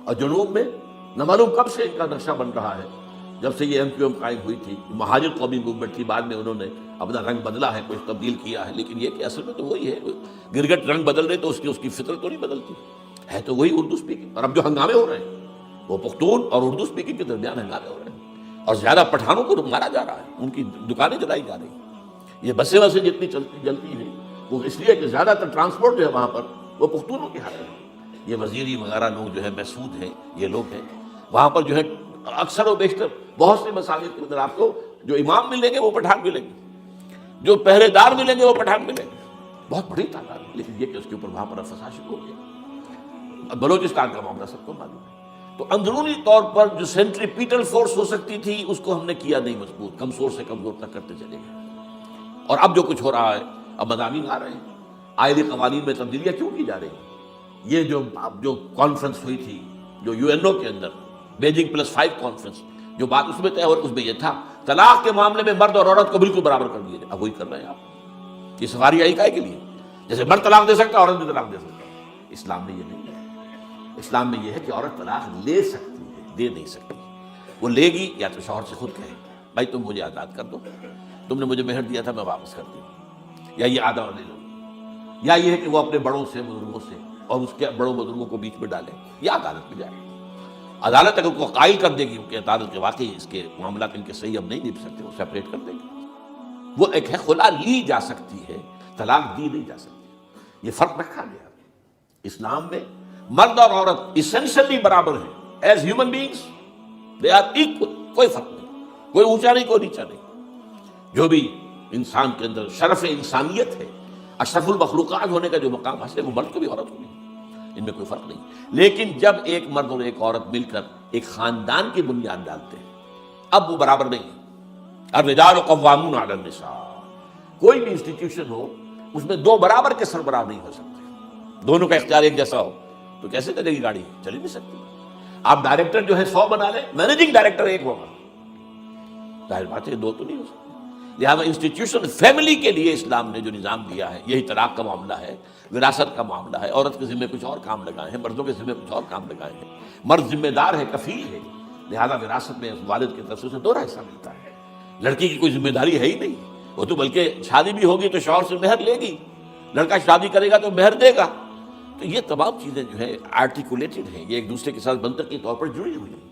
اور جنوب میں نہ معلوم کب سے ان کا نقشہ بن رہا ہے، جب سے یہ MQM قائم ہوئی تھی. مہاجر قومی موومنٹ تھی، بعد میں انہوں نے اپنا رنگ بدلا ہے، کچھ تبدیل کیا ہے، لیکن یہ کہ اصل میں تو وہی ہے. گرگٹ رنگ بدل رہے تو اس کی فطرت تو نہیں بدلتی ہے، تو وہی اردو اسپیکنگ. اور اب جو ہنگامے ہو رہے ہیں وہ پختون اور اردو اسپیکنگ کے درمیان ہنگامے ہو رہے ہیں، اور زیادہ پٹھانوں کو مارا جا رہا ہے، ان کی دکانیں جلائی جا رہی ہیں. یہ بسیں جتنی جلتی ہیں وہ اس لیے کہ زیادہ تر ٹرانسپورٹ جو ہے وہاں پر وہ پختونوں کے ہاتھ میں. یہ وزیری وغیرہ لوگ جو ہے محسود ہیں، یہ لوگ ہیں وہاں پر جو ہے اکثر و بیشتر بہت سے مساجد کے اندر آپ کو جو امام ملیں گے وہ پٹھان ملیں گے، جو پہرے دار ملیں گے وہ پٹھان ملیں گے، بہت بڑی تعداد ہے. لیکن یہ کہ اس کے اوپر وہاں پر فساد شروع ہو گیا. بلوچستان کا معاملہ سب کو معلوم ہے. تو اندرونی طور پر جو سینٹریپیٹل فورس ہو سکتی تھی اس کو ہم نے کیا نہیں مضبوط، کمزور سے کمزور تک کرتے چلے گئے. اور اب جو کچھ ہو رہا ہے، اب مضامین آ رہے ہیں، آئلی قوانین میں تبدیلیاں کیوں کی جا رہی ہیں. یہ جو کانفرنس ہوئی تھی جو UNO کے اندر، بیجنگ +5 کانفرنس، جو بات اس میں طے اور اس میں یہ تھا طلاق کے معاملے میں مرد اور عورت کو بالکل برابر کر دیا جائے. اب وہی کر رہے ہیں آپ. یہ سفاری آئی کائے کے لیے؟ جیسے مرد طلاق دے سکتا ہے عورت بھی طلاق دے سکتا ہے. اسلام میں یہ نہیں ہے. اسلام میں یہ ہے کہ عورت طلاق لے سکتی ہے، دے نہیں سکتی. وہ لے گی یا تو شوہر سے خود کہے بھائی تم مجھے آزاد کر دو، تم نے مجھے مہر دیا تھا میں واپس کر دوں، یا یہ آدھا لے لو، یا یہ ہے کہ وہ اپنے بڑوں سے، بزرگوں سے، اور اس کے بڑوں بزرگوں کو بیچ میں ڈالے، یا عدالت میں جائے. عدالت اگر کو قائل کر دے گی کہ عدالت کے واقعی اس کے معاملات ان کے صحیح اب نہیں نپ سکتے، وہ سیپریٹ کر دے گی. وہ ایک ہے خلا لی جا سکتی ہے، طلاق دی نہیں جا سکتی. یہ فرق رکھا گیا. اسلام میں مرد اور عورت ایسنشلی برابر ہیں، as human beings they are equal. کوئی فرق نہیں، کوئی اونچا نہیں، کوئی نیچا نہیں. جو بھی انسان کے اندر شرف انسانیت ہے، اشرف المخلوقات ہونے کا جو مقام حاصل ہے، وہ مرد کو بھی عورت کو بھی، ان میں کوئی فرق نہیں. لیکن جب ایک مرد اور ایک عورت مل کر ایک خاندان کی بنیاد ڈالتے ہیں، اب وہ برابر نہیں ہے. الرجال قوامون علی النساء. کوئی بھی انسٹیٹیوشن ہو اس میں دو برابر کے سربراہ نہیں ہو سکتے. دونوں کا اختیار ایک جیسا ہو تو کیسے چلے گی گاڑی؟ چل ہی نہیں سکتی. آپ ڈائریکٹر جو ہے 100 بنا لیں، مینیجنگ ڈائریکٹر ایک ہوگا، ظاہر بات ہے دو تو نہیں ہو سکتے. لہٰذا انسٹیٹیوشن فیملی کے لیے اسلام نے جو نظام دیا ہے، یہی طلاق کا معاملہ ہے، وراثت کا معاملہ ہے. عورت کے ذمہ کچھ اور کام لگائے ہیں، مردوں کے ذمہ کچھ اور کام لگائے ہیں. مرد ذمہ دار ہے، کفیل ہے، لہذا وراثت میں والد کی طرف سے اسے 2 حصہ ملتا ہے. لڑکی کی کوئی ذمہ داری ہے ہی نہیں، وہ تو بلکہ شادی بھی ہوگی تو شوہر سے مہر لے گی، لڑکا شادی کرے گا تو مہر دے گا. تو یہ تمام چیزیں جو ہے آرٹیکولیٹڈ ہیں، یہ ایک دوسرے کے ساتھ منطقی طور پر جڑی ہوئی ہیں،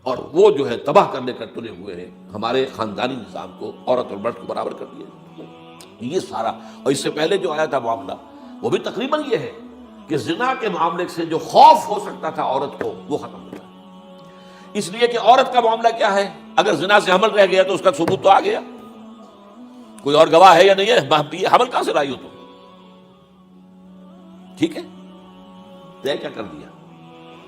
اور وہ جو ہے تباہ کرنے کر تلے ہوئے ہیں ہمارے خاندانی نظام کو، عورت اور مرد کو برابر کر دیا. یہ سارا، اور اس سے پہلے جو آیا تھا معاملہ وہ بھی تقریباً یہ ہے کہ زنا کے معاملے سے جو خوف ہو سکتا تھا عورت کو وہ ختم ہو گیا. اس لیے کہ عورت کا معاملہ کیا ہے، اگر زنا سے حمل رہ گیا تو اس کا ثبوت تو آ گیا، کوئی اور گواہ ہے یا نہیں ہے، حمل کہاں سے لائی ہو تم؟ ٹھیک ہے، طے کیا کر دیا؟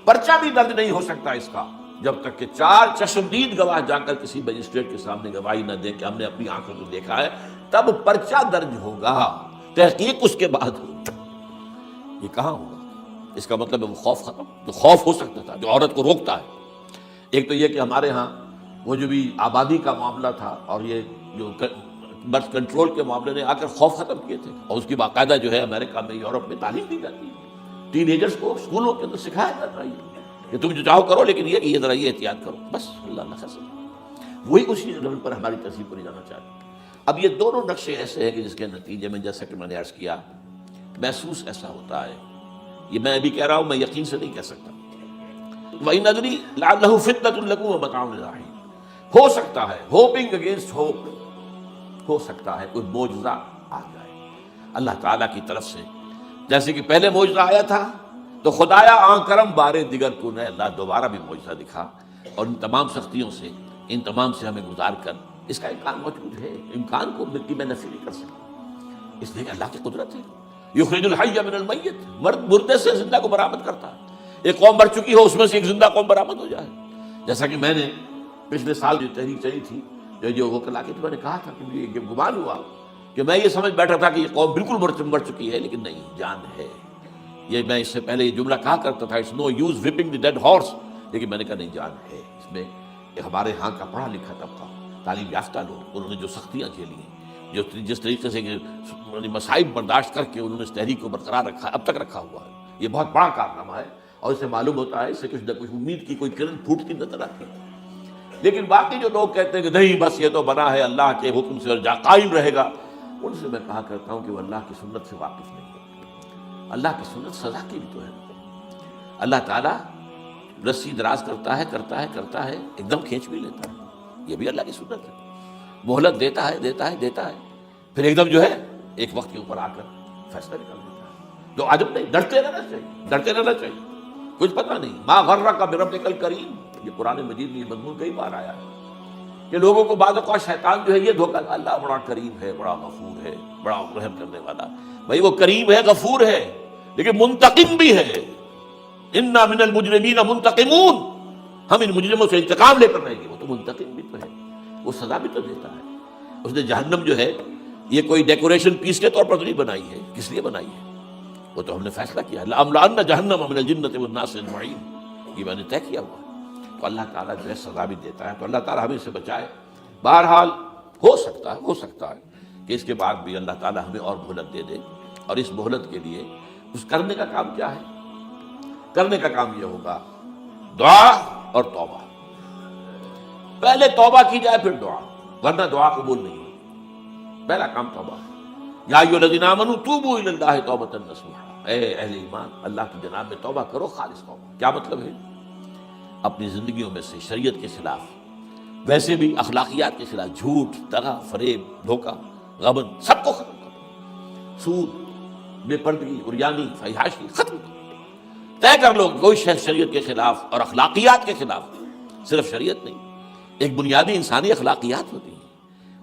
پرچہ بھی درج نہیں ہو سکتا اس کا جب تک کہ 4 چشمدید گواہ جا کر کسی مجسٹریٹ کے سامنے گواہی نہ دے کہ ہم نے اپنی آنکھوں سے دیکھا ہے، تب پرچہ درج ہوگا، تحقیق اس کے بعد ہوگی۔ یہ کہاں ہوگا؟ اس کا مطلب ہے وہ خوف ختم، جو خوف ہو سکتا تھا، جو عورت کو روکتا ہے۔ ایک تو یہ کہ ہمارے ہاں وہ جو بھی آبادی کا معاملہ تھا اور یہ جو برتھ کنٹرول کے معاملے نے آ کر خوف ختم کیے تھے، اور اس کی باقاعدہ جو ہے امریکہ میں، یورپ میں تعلیم دی جاتی ہے، ٹین ایجرز کو اسکولوں کے اندر سکھایا جاتا ہے کہ تم جو چاہو کرو، لیکن یہ کہ یہ ذرا یہ احتیاط کرو، بس اللہ نہ خیر۔ وہی اسی لیول پر ہماری تہذیب کو لے جانا چاہتے ہیں۔ اب یہ دونوں نقشے ایسے ہیں کہ جس کے نتیجے میں، جیسا کہ میں نے عرض کیا، محسوس ایسا ہوتا ہے، یہ میں ابھی کہہ رہا ہوں، میں یقین سے نہیں کہہ سکتا۔ وَإِنْ أَدْرِي لَعَلَّهُ فِتْنَةٌ لَكُمْ وَمَتَاعٌ إِلَىٰ حِينٍ، ہو سکتا ہے، ہوپنگ اگینسٹ ہوپ، ہو سکتا ہے کوئی معجزہ آ جائے اللہ تعالیٰ کی طرف سے، جیسے کہ پہلے معجزہ آیا تھا تو خدایا آن کرم بارے دیگر کو نے اللہ دوبارہ بھی معجزہ دکھا، اور ان تمام سختیوں سے، ان تمام سے ہمیں گزار کر اس کا امکان موجود ہے، امکان کو مٹی میں نفی نہیں کر سکتا، اس لیے کہ اللہ کی قدرت ہے۔ یخرج الحی من المیت، مردے سے زندہ کو برآمد کرتا ہے۔ ایک قوم مر چکی ہو، اس میں سے ایک زندہ قوم برآمد ہو جائے، جیسا کہ میں نے پچھلے سال جو تحریک چلی تھی، جو وہ کلا کی، تو میں نے کہا تھا کہ مجھے یہ گمان ہوا کہ میں یہ سمجھ بیٹھا تھا کہ یہ قوم بالکل مر چکی ہے، لیکن نہیں، جان ہے۔ یہ میں اس سے پہلے یہ جملہ کہا کرتا تھا، it's no use whipping the dead horse, لیکن میں نے کہا نہیں، جان ہے اس میں۔ ہمارے ہاں کا پڑھا لکھا طبقہ، تعلیم یافتہ لوگ، انہوں نے جو سختیاں جھیلی ہیں، جو جس طریقے سے مصائب برداشت کر کے انہوں نے اس تحریک کو برقرار رکھا، اب تک رکھا ہوا ہے، یہ بہت بڑا کارنامہ ہے، اور اس سے معلوم ہوتا ہے، اس سے کچھ نہ کچھ امید کی کوئی کرن پھوٹتی نظر آتی ہے۔ لیکن باقی جو لوگ کہتے ہیں کہ نہیں، بس یہ تو بنا ہے اللہ کے حکم سے اور قائم رہے گا، ان سے میں کہا کرتا ہوں کہ وہ اللہ کی سنت سے واقف نہیں ہے۔ اللہ کی سنت سزا کی بھی تو ہے۔ اللہ تعالیٰ رسی دراز کرتا ہے، ایک دم کھینچ بھی لیتا ہے، یہ بھی اللہ کی سنت ہے۔ مہلت دیتا ہے، پھر ایک دم جو ہے ایک وقت کے اوپر آ کر فیصلہ بھی کر دیتا ہے۔ تو عجب نہیں، ڈرتے رہنا چاہیے، کچھ پتہ نہیں۔ ما غرک بربک الکریم، یہ قرآن مجید میں یہ مضمون کئی بار آیا ہے کہ لوگوں کو بعض اوقات شیطان جو ہے یہ دھوکہ، اللہ بڑا کریم ہے، بڑا غفور ہے، بڑا رحم کرنے والا۔ بھائی وہ کریم ہے، غفور ہے، لیکن منتقم بھی ہے۔ انا من المجرمین منتقمون، ہم ان مجرموں سے انتقام لے کر رہیں گے۔ وہ تو منتقم بھی تو ہے، وہ سزا بھی تو دیتا ہے۔ اس نے جہنم جو ہے یہ کوئی ڈیکوریشن پیس کے طور پر تو نہیں بنائی ہے، کس لیے بنائی ہے؟ وہ تو ہم نے فیصلہ کیا، لَأَمْلَأَنَّ جَهَنَّمَ مِنَ الْجِنَّةِ وَالنَّاسِ أَجْمَعِينَ، یہ میں نے طے کیا ہوا ہے۔ تو اللہ تعالیٰ جو ہے سزا بھی دیتا ہے، تو اللہ تعالیٰ ہمیں اس سے بچائے۔ بہرحال ہو سکتا ہے کہ اس کے بعد بھی اللہ تعالیٰ ہمیں اور مہلت دے دے، اور اس مہلت کے لیے اس کرنے کا کام کیا ہے؟ کرنے کا کام یہ ہوگا دعا اور توبہ۔ پہلے توبہ کی جائے پھر دعا، ورنہ دعا قبول نہیں ہوگی۔ پہلا کام توبہ۔ یا ایھا الذین آمنوا توبوا الی اللہ توبۃ نصوحا، اے اہل ایمان، اللہ کی جناب میں توبہ کرو، خالص توبہ۔ کیا مطلب ہے؟ اپنی زندگیوں میں سے شریعت کے خلاف، ویسے بھی اخلاقیات کے خلاف، جھوٹ، دغا، فریب، دھوکہ، غبن، سب کو ختم کرو۔ سود، بے پردگی، عریانی، فحاشی، ختم کرو۔ طے کر لو کوئی شخص شریعت کے خلاف اور اخلاقیات کے خلاف، صرف شریعت نہیں، ایک بنیادی انسانی اخلاقیات ہوتی ہیں،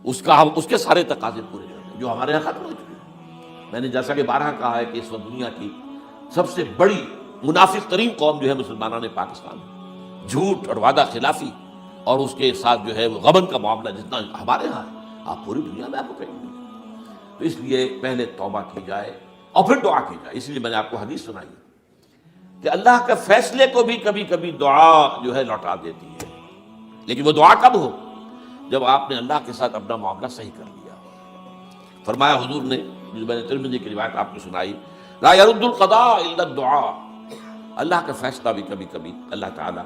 اس کا ہم اس کے سارے تقاضے پورے کرتے ہیں جو ہمارے یہاں ختم ہو چکے ہیں۔ میں نے جیسا کہ بارہا کہا ہے کہ اس وقت دنیا کی سب سے بڑی منافق ترین قوم جو ہے مسلمانان پاکستان ہے۔ جھوٹ اور وعدہ خلافی اور اس کے ساتھ جو ہے وہ غبن کا معاملہ جتنا ہمارے ہاں ہے، آپ پوری دنیا میں آپ کو کہیں گے۔ تو اس لیے پہلے توبہ کی جائے اور پھر دعا کی جائے۔ اس لیے میں نے آپ کو حدیث سنائی کہ اللہ کے فیصلے کو بھی کبھی کبھی دعا جو ہے لوٹا دیتی ہے، لیکن وہ دعا کب ہو؟ جب آپ نے اللہ کے ساتھ اپنا معاملہ صحیح کر لیا۔ فرمایا حضور نے، جو میں نے ترمذی کی روایت آپ کو سنائی، لا يرد القضاء الا الدعاء، اللہ کا فیصلہ بھی کبھی کبھی اللہ تعالیٰ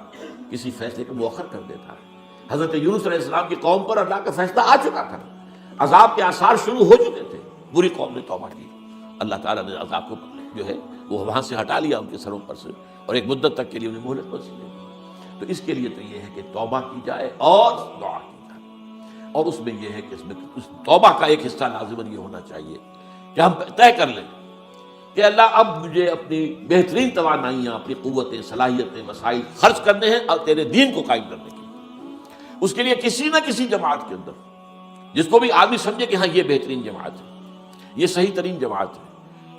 کسی فیصلے کو مؤخر کر دیتا ہے۔ حضرت یونس علیہ السلام کی قوم پر اللہ کا فیصلہ آ چکا تھا، عذاب کے آثار شروع ہو چکے تھے، بری قوم نے توبہ کی، اللہ تعالیٰ نے عذاب کو جو ہے وہ وہاں سے ہٹا لیا ان کے سروں پر سے، اور ایک مدت تک کے لیے انہیں مہلت بخشی دی۔ تو اس کے لیے تو یہ ہے کہ توبہ کی جائے اور دعا کی جائے، اور اس میں یہ ہے کہ اس میں اس توبہ کا ایک حصہ لازماً یہ ہونا چاہیے کہ ہم طے کر لیں کہ اللہ اب مجھے اپنی بہترین توانائیاں، اپنی قوتیں، صلاحیتیں، وسائل خرچ کرنے ہیں اور تیرے دین کو قائم کرنے کے لیے۔ اس کے لیے کسی نہ کسی جماعت کے اندر، جس کو بھی آدمی سمجھے کہ ہاں یہ بہترین جماعت ہے، یہ صحیح ترین جماعت ہے،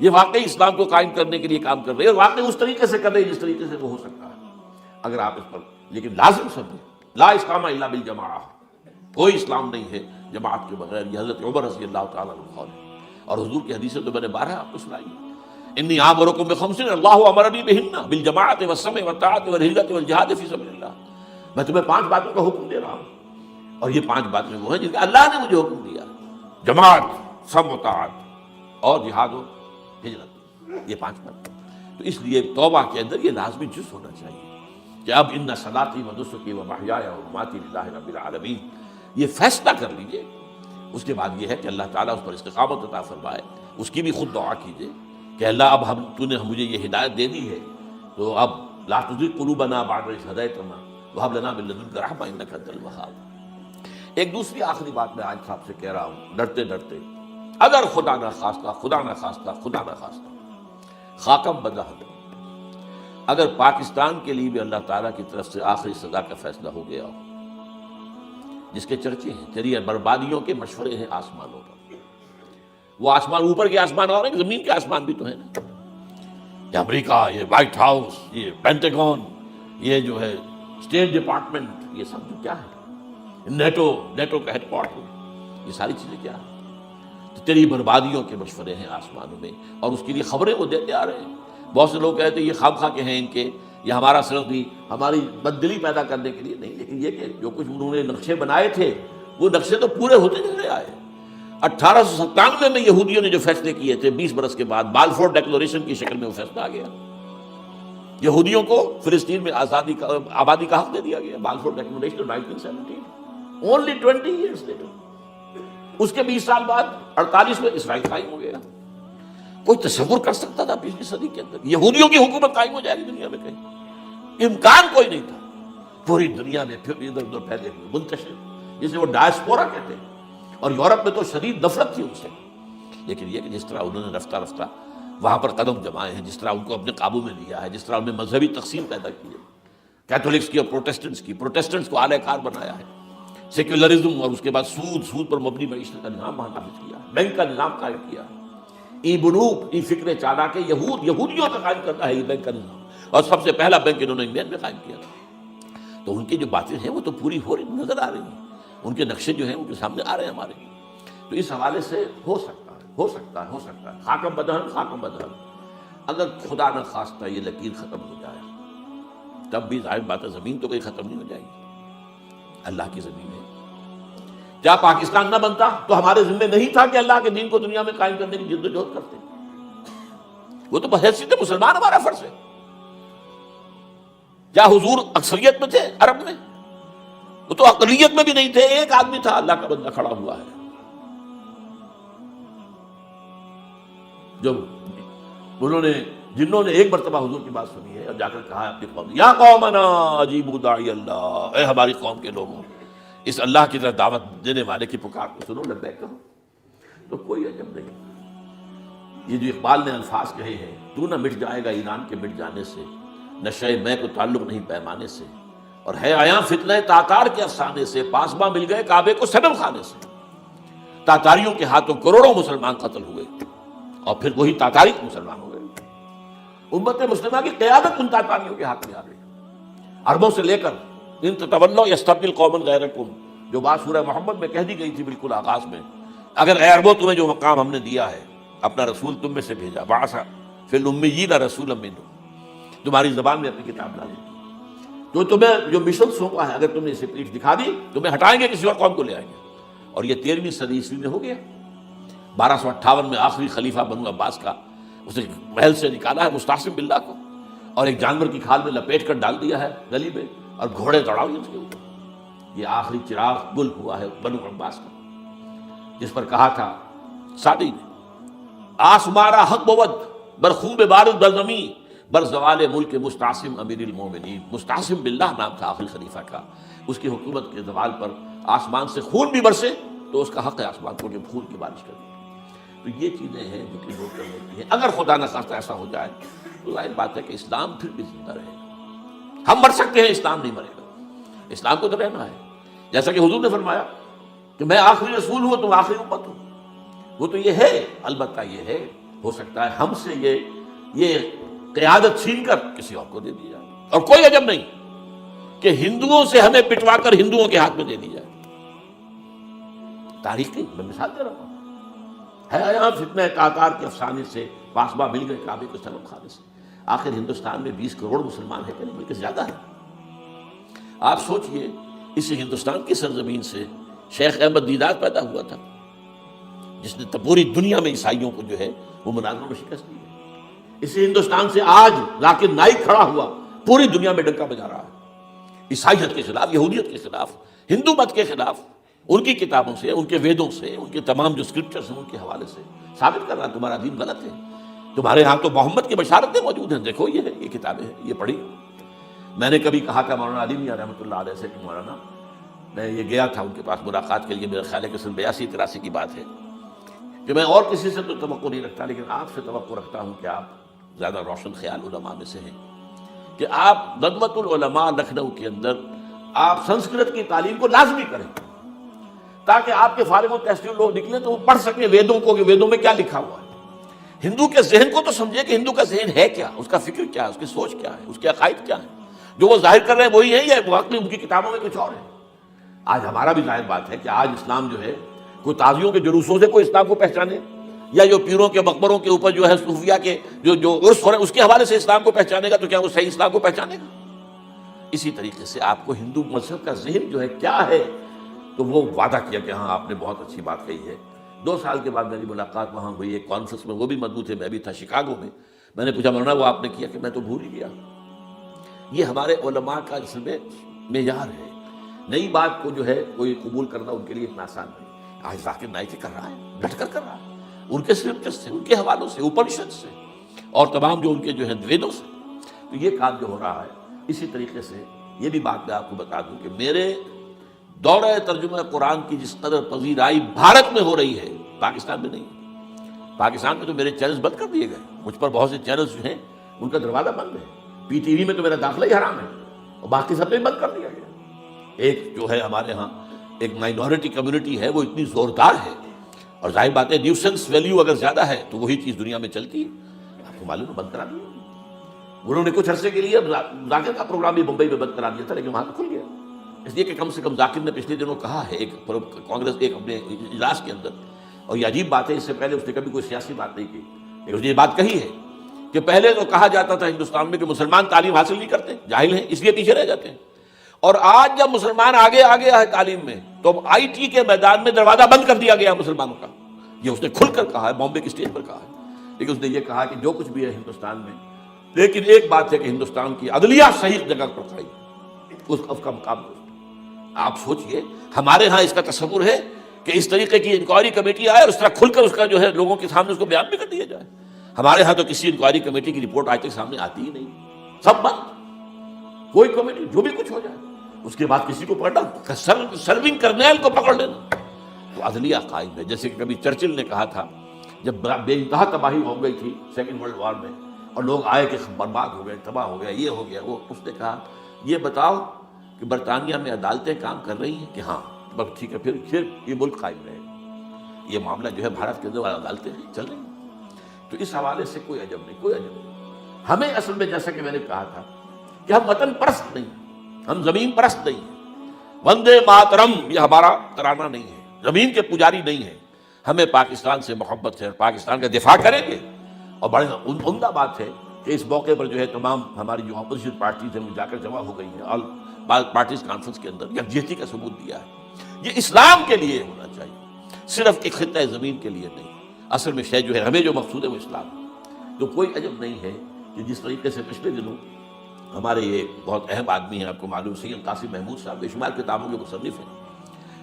یہ واقعی اسلام کو قائم کرنے کے لیے کام کر رہے ہیں اور واقعی اس طریقے سے کر رہے ہیں جس طریقے سے وہ ہو سکتا ہے، اگر آپ اس پر لیکن لازم سمجھیں لا اسلام الا بالجماعہ، کوئی اسلام نہیں ہے جماعت کے بغیر۔ یہ حضرت عمر رضی اللہ تعالیٰ عنہ قول ہے، اور حضور کی حدیثیں تو میں نے بارہا آپ کو سنائی ہے، انی آمرکم بخمس اللہ امرنی بہن بالجماعت والسمع والطاعۃ والہجرۃ والجہاد فی سبیل اللہ۔ میں تمہیں 5 باتوں کا حکم دے رہا ہوں، اور یہ 5 باتیں وہ ہیں جن کا اللہ نے مجھے حکم دیا، جماعت، سمع و طاعت اور جہاد و ہجرت، یہ 5 باتیں۔ تو اس لیے توبہ کے اندر یہ لازمی جز ہونا چاہیے کہ اب ان صلاتی و نسکی و محیای و مماتی للہ رب العالمین، یہ فیصلہ کر لیجئے۔ اس کے بعد یہ ہے کہ اللہ تعالیٰ اس پر استقامت عطا فرمائے، اس کی بھی خود دعا کیجئے کہ اللہ اب تو نے مجھے یہ ہدایت دے دی ہے، تو اب لا تزغ قلوبنا بعد اذ ہدیتنا وہب لنا من لدنک رحمۃ انک انت الوہاب۔ ایک دوسری آخری بات میں آج صاحب سے کہہ رہا ہوں، ڈرتے ڈرتے، اگر خدا نہ خواستہ خاکم بدہد، اگر پاکستان کے لیے بھی اللہ تعالیٰ کی طرف سے آخری سزا کا فیصلہ ہو گیا ہو، جس کے چرچے ہیں، تیری بربادیوں کے مشورے ہیں آسمانوں پر، وہ آسمان اوپر کے آسمان اور ہیں، زمین کے آسمان بھی تو ہیں نا، یہ امریکہ، یہ وائٹ ہاؤس، یہ پینٹاگون، یہ جو ہے اسٹیٹ ڈپارٹمنٹ، یہ سب جو کیا ہے، نیٹو کا ہیڈ کوارٹر، یہ ساری چیزیں کیا ہیں؟ تو تیری بربادیوں کے مشورے ہیں آسمانوں میں، اور اس کے لیے خبریں وہ دیتے آ رہے ہیں۔ بہت سے لوگ کہتے ہیں یہ خواہ کے ہیں ان کے، یہ ہمارا صرف بھی ہماری بددلی پیدا کرنے کے لیے نہیں، لیکن یہ کہ جو کچھ انہوں نے نقشے بنائے تھے وہ نقشے تو پورے ہوتے چلے آئے۔ 1897 میں یہودیوں نے جو فیصلے کیے تھے، 20 برس کے بعد بالفور ڈیکلریشن کی شکل میں وہ فیصلہ آ گیا، یہودیوں کو فلسطین میں آبادی کا حق دے دیا گیا، Balfour declaration 1917، only 20 years later. اس کے 20 سال بعد 48 میں اسرائیل قائم ہو گیا۔ کوئی تصور کر سکتا تھا 20ویں صدی کے اندر یہودیوں کی حکومت قائم ہو جائے گی دنیا میں؟ کہیں امکان کوئی نہیں تھا۔ پوری دنیا میں پھر ادھر ادھر پھیلے ہوئے منتشر، جسے وہ ڈائسپورا کہتے ہیں، اور یورپ میں تو شدید نفرت تھی ان سے، لیکن یہ کہ جس طرح انہوں نے رفتہ رفتہ وہاں پر قدم جمائے ہیں، جس طرح ان کو اپنے قابو میں لیا ہے، جس طرح انہوں نے مذہبی تقسیم پیدا کی ہے، کیتھولکس کی اور پروٹیسٹنٹس کو اعلی کار بنایا ہے، سیکولرزم اور اس کے بعد سود پر مبنی معیشت کا نظام وہاں نافذ کیا، بینک کا نظام قائم کیا، ای بنوک، ای فکر چالاک یہودیوں کا قائم کرتا ہے یہ بینک کا نظام، اور سب سے پہلا بینک انہوں نے انگلینڈ میں قائم کیا تھا۔ تو ان کی جو باتیں ہیں وہ تو پوری ہو رہی نظر آ رہی ہیں، ان کے نقشے جو ہیں ان کے سامنے آ رہے ہیں ہمارے۔ تو اس حوالے سے ہو سکتا ہے خاکم بدہن، اگر خدا نہ خواستہ یہ لکیر ختم ہو جائے، تب بھی ظاہر بات ہے زمین تو کہیں ختم نہیں ہو جائے گی، اللہ کی زمین ہے۔ کیا پاکستان نہ بنتا تو ہمارے ذمہ نہیں تھا کہ اللہ کے دین کو دنیا میں قائم کرنے کی جدوجہد کرتے؟ وہ تو بحیثیت مسلمان ہمارا فرض ہے۔ کیا حضور اکثریت میں تھے عرب میں؟ وہ تو اقلیت میں بھی نہیں تھے، ایک آدمی تھا اللہ کا بندہ کھڑا ہوا ہے، جب جنہوں نے ایک مرتبہ حضور کی بات سنی ہے اور جا کر کہا ہے اپنی قوم، یا قومنا اجیبوا داعی اللہ، اے ہماری قوم کے لوگوں، اس اللہ کی طرف دعوت دینے والے کی پکار کو سنو، لبیک کہو، تو کوئی عجب نہیں۔ یہ جو اقبال نے الفاظ کہے ہیں، تو نہ مٹ جائے گا ایران کے مٹ جانے سے، نشہ میں کو تعلق نہیں پیمانے سے، اور ہے آیا فتنہ تاتار کے افسانے سے، پاسباں مل گئے کعبے کو صنم خانے سے۔ تاتاریوں کے ہاتھوں کروڑوں مسلمان قتل ہوئے، اور پھر وہی تاتاری مسلمان ہو گئے۔ امت مسلمہ کی قیادت ان تاتاریوں کے ہاتھ میں آ گئی، عربوں سے لے کر ان تتولوا یستبدل قوما غیرکم، جو بات سورہ محمد میں کہہ دی گئی تھی بالکل آغاز میں، اگر اے عربوں تمہیں جو مقام ہم نے دیا ہے، اپنا رسول تم میں سے بھیجا، بعث فی الامیین رسولا منہم، تمہاری زبان میں اپنی کتاب ڈالی، جو تمہیں جو مشن سونپا ہے، اگر تم نے اسے پیٹھ دکھا دی، تمہیں ہٹائیں گے، کسی اور قوم کو لے آئیں گے۔ اور یہ 13ویں صدی عیسوی میں ہو گیا۔ 1258 میں آخری خلیفہ بنو عباس کا اسے محل سے نکالا ہے مستعصم باللہ کو، اور ایک جانور کی کھال میں لپیٹ کر ڈال دیا ہے گلی میں، اور گھوڑے دوڑاؤ اس کے اوپر۔ یہ آخری چراغ گل ہوا ہے بنو عباس کا، جس پر کہا تھا سعدی نے، آسمارا حق بود برخوب بارد برزمی بر زوال ملک مستعصم امیر المومنین۔ مستعصم باللہ نام تھا آخری خلیفہ کا، اس کی حکومت کے زوال پر آسمان سے خون بھی برسے تو اس کا حق ہے آسمان کو کہ خون کی بارش کر دی۔ تو یہ چیزیں ہیں جو کہ نوٹ کرنے کی ہیں. اگر خدا نہ خواستہ ایسا ہو جائے تو ظاہر بات ہے کہ اسلام پھر بھی زندہ رہے گا. ہم مر سکتے ہیں، اسلام نہیں مرے گا. اسلام کو تو رہنا ہے. جیسا کہ حضور نے فرمایا کہ میں آخری رسول ہوں، تم آخری امت ہو. وہ تو یہ ہے، البتہ یہ ہے ہو سکتا ہے ہم سے یہ قیادت چھین کر کسی اور کو دے دی جائے. اور کوئی عجب نہیں کہ ہندوؤں سے ہمیں پٹوا کر ہندوؤں کے ہاتھ میں دے دی جائے. تاریخ کی میں مثال دے رہا ہوں. ہے یہاں فتنہ تاتار کے افسانے سے پاسباں مل گئے کعبے کے سلم خانے سے. آخر ہندوستان میں 20 کروڑ مسلمان ہیں کہ نہیں، بلکہ زیادہ ہے. آپ سوچئے اس ہندوستان کی سرزمین سے شیخ احمد دیدار پیدا ہوا تھا، جس نے پوری دنیا میں عیسائیوں کو جو ہے وہ مناظروں میں شکست دی ہے. اسی ہندوستان سے آج ذاکر نائک کھڑا ہوا، پوری دنیا میں ڈنکا بجا رہا ہے عیسائیت کے خلاف، یہودیت کے خلاف، ہندو مت کے خلاف. ان کی کتابوں سے، ان کے ویدوں سے، ان کے تمام جو اسکرپچرز ہیں ان کے حوالے سے ثابت کر رہا تمہارا دین غلط ہے. تمہارے ہاں تو محمد کی بشارتیں موجود ہیں، دیکھو یہ ہے، یہ کتابیں ہیں، یہ پڑھی. میں نے کبھی کہا تھا مولانا علی میاں رحمۃ اللہ علیہ سے کہ مولانا، میں یہ گیا تھا ان کے پاس ملاقات کے لیے، میرا خیال ہے کہ 82-83 کی بات ہے، کہ میں اور کسی سے تو توقع نہیں رکھتا لیکن آپ سے توقع رکھتا ہوں کہ آپ زیادہ روشن خیال علماء میں سے ہیں، کہ آپ ندوۃ العلماء لکھنؤ کے اندر آپ سنسکرت کی تعلیم کو لازمی کریں، تاکہ آپ کے فارغ التحصیل لوگ نکلیں تو وہ پڑھ سکیں ویدوں کو کہ ویدوں میں کیا لکھا ہوا ہے. ہندو کے ذہن کو تو سمجھے کہ ہندو کا ذہن ہے کیا، اس کا فکر کیا ہے، اس کی سوچ کیا ہے، اس کے عقائد کیا ہیں. جو وہ ظاہر کر رہے ہیں وہی ہے یا واقعی ان کی کتابوں میں کچھ اور ہے. آج ہمارا بھی ظاہر بات ہے کہ آج اسلام جو ہے کوئی تازیوں کے جلوسوں سے کوئی اسلام کو پہچانے، یا جو پیروں کے مقبروں کے اوپر جو ہے صوفیہ کے جو عرس ہو رہے ہیں اس کے حوالے سے اسلام کو پہچانے گا، تو کیا وہ صحیح اسلام کو پہچانے گا؟ اسی طریقے سے آپ کو ہندو مذہب کا ذہن جو ہے کیا ہے، تو وہ وعدہ کیا کہ ہاں آپ نے بہت اچھی بات کہی ہے. 2 سال کے بعد میری ملاقات وہاں ہوئی ایک کانفرنس میں، وہ بھی مضبوط ہے، میں بھی تھا شکاگو میں. میں نے پوچھا مولانا وہ آپ نے کیا؟ کہ میں تو بھول ہی گیا. یہ ہمارے علماء کا اس میں معیار ہے. نئی بات کو جو ہے کوئی قبول کرنا ان کے لیے اتنا آسان نہیں. آج ذاکر نائک کر رہا ہے، ڈٹ کر رہا ہے، ان کے اسکرپچر سے، ان کے حوالوں سے، اپنشد سے، اور تمام جو ان کے جو ہے ویدوں سے. تو یہ کام جو ہو رہا ہے، اسی طریقے سے یہ بھی بات میں آپ کو بتا دوں کہ میرے دورہ ترجمہ قرآن کی جس قدر پذیرائی بھارت میں ہو رہی ہے، پاکستان میں نہیں. پاکستان میں تو میرے چینلز بند کر دیے گئے، مجھ پر بہت سے چینلز جو ہیں ان کا دروازہ بند ہے. پی ٹی وی میں تو میرا داخلہ ہی حرام ہے، اور باقی سب نے بند کر دیا گیا. ایک جو ہے ہمارے ہاں ایک مائنورٹی کمیونٹی ہے، وہ اتنی زوردار ہے، اور ظاہر بات ہے نیوسنس ویلیو اگر زیادہ ہے تو وہی چیز دنیا میں چلتی ہے. آپ کو معلوم ہے بند کرا دیا انہوں نے. کچھ عرصے کے لیے ذاکر کا پروگرام بھی ممبئی میں بند کرا دیا تھا، لیکن وہاں تو کھل گیا، اس لیے کہ کم سے کم ذاکر نے پچھلے دنوں کہا ہے ایک کانگریس ایک اپنے اجلاس کے اندر، اور یہ عجیب بات ہے، اس سے پہلے اس نے کبھی کوئی سیاسی بات نہیں کی، لیکن اس نے یہ بات کہی ہے کہ پہلے تو کہا جاتا تھا ہندوستان میں کہ مسلمان تعلیم حاصل نہیں کرتے، جاہل ہیں، اس لیے پیچھے رہ جاتے ہیں. اور آج جب مسلمان آگے ہے تعلیم میں، تو آئی ٹی کے میدان میں دروازہ بند کر دیا گیا مسلمانوں کا. یہ اس نے کھل کر کہا ہے، بامبے کی اسٹیج پر کہا ہے. لیکن اس نے یہ کہا کہ جو کچھ بھی ہے ہندوستان میں، لیکن ایک بات ہے کہ ہندوستان کی عدلیہ صحیح جگہ پر کھڑی، اس کا مقابلہ. آپ سوچئے ہمارے ہاں اس کا تصور ہے کہ اس طریقے کی انکوائری کمیٹی آئے اور اس طرح کھل کر اس کا جو ہے لوگوں کے سامنے اس کو بیان بھی کر دیا جائے. ہمارے ہاں تو کسی انکوائری کمیٹی کی رپورٹ آج تک سامنے آتی ہی نہیں، سب بند. کوئی کمیٹی جو بھی کچھ ہو جائے اس کے بعد کسی کو پکڑنا، سرونگ کرنیل کو پکڑ لینا. تو عدلیہ قائم ہے. جیسے کہ کبھی چرچل نے کہا تھا جب بے انتہا تباہی ہو گئی تھی سیکنڈ ورلڈ وار میں، اور لوگ آئے کہ برباد ہو گئے، تباہ ہو گیا، یہ ہو گیا وہ، اس نے کہا یہ بتاؤ کہ برطانیہ میں عدالتیں کام کر رہی ہیں؟ کہ ہاں. بس ٹھیک ہے، پھر یہ ملک قائم رہے. یہ معاملہ جو ہے بھارت کے اندر عدالتیں چل رہی ہیں. تو اس حوالے سے کوئی عجب نہیں، کوئی عجب نہیں. ہمیں اصل میں جیسا کہ میں نے کہا تھا کہ ہم وطن پرست نہیں، ہم زمین پرست نہیں ہیں. وندے ماترم یہ ہمارا ترانہ نہیں ہے، زمین کے پجاری نہیں ہیں. ہمیں پاکستان سے محبت ہے، پاکستان کا دفاع کریں گے. اور بڑے عمدہ بات ہے کہ اس موقع پر جو ہے تمام ہماری جو اپوزیشن پارٹیز ہیں وہ جا کر جمع ہو گئی ہیں، اور پارٹیز کانفرنس کے اندر یکجہتی کا ثبوت دیا ہے. یہ اسلام کے لیے ہونا چاہیے، صرف ایک خطہ زمین کے لیے نہیں. اصل میں شے جو ہے ہمیں جو مقصود ہے وہ اسلام ہے. تو کوئی عجب نہیں ہے کہ جس طریقے سے پچھلے دنوں ہمارے یہ بہت اہم آدمی ہیں، آپ کو معلوم سید قاسم محمود صاحب بے شمار کتابوں کے مصنف ہیں،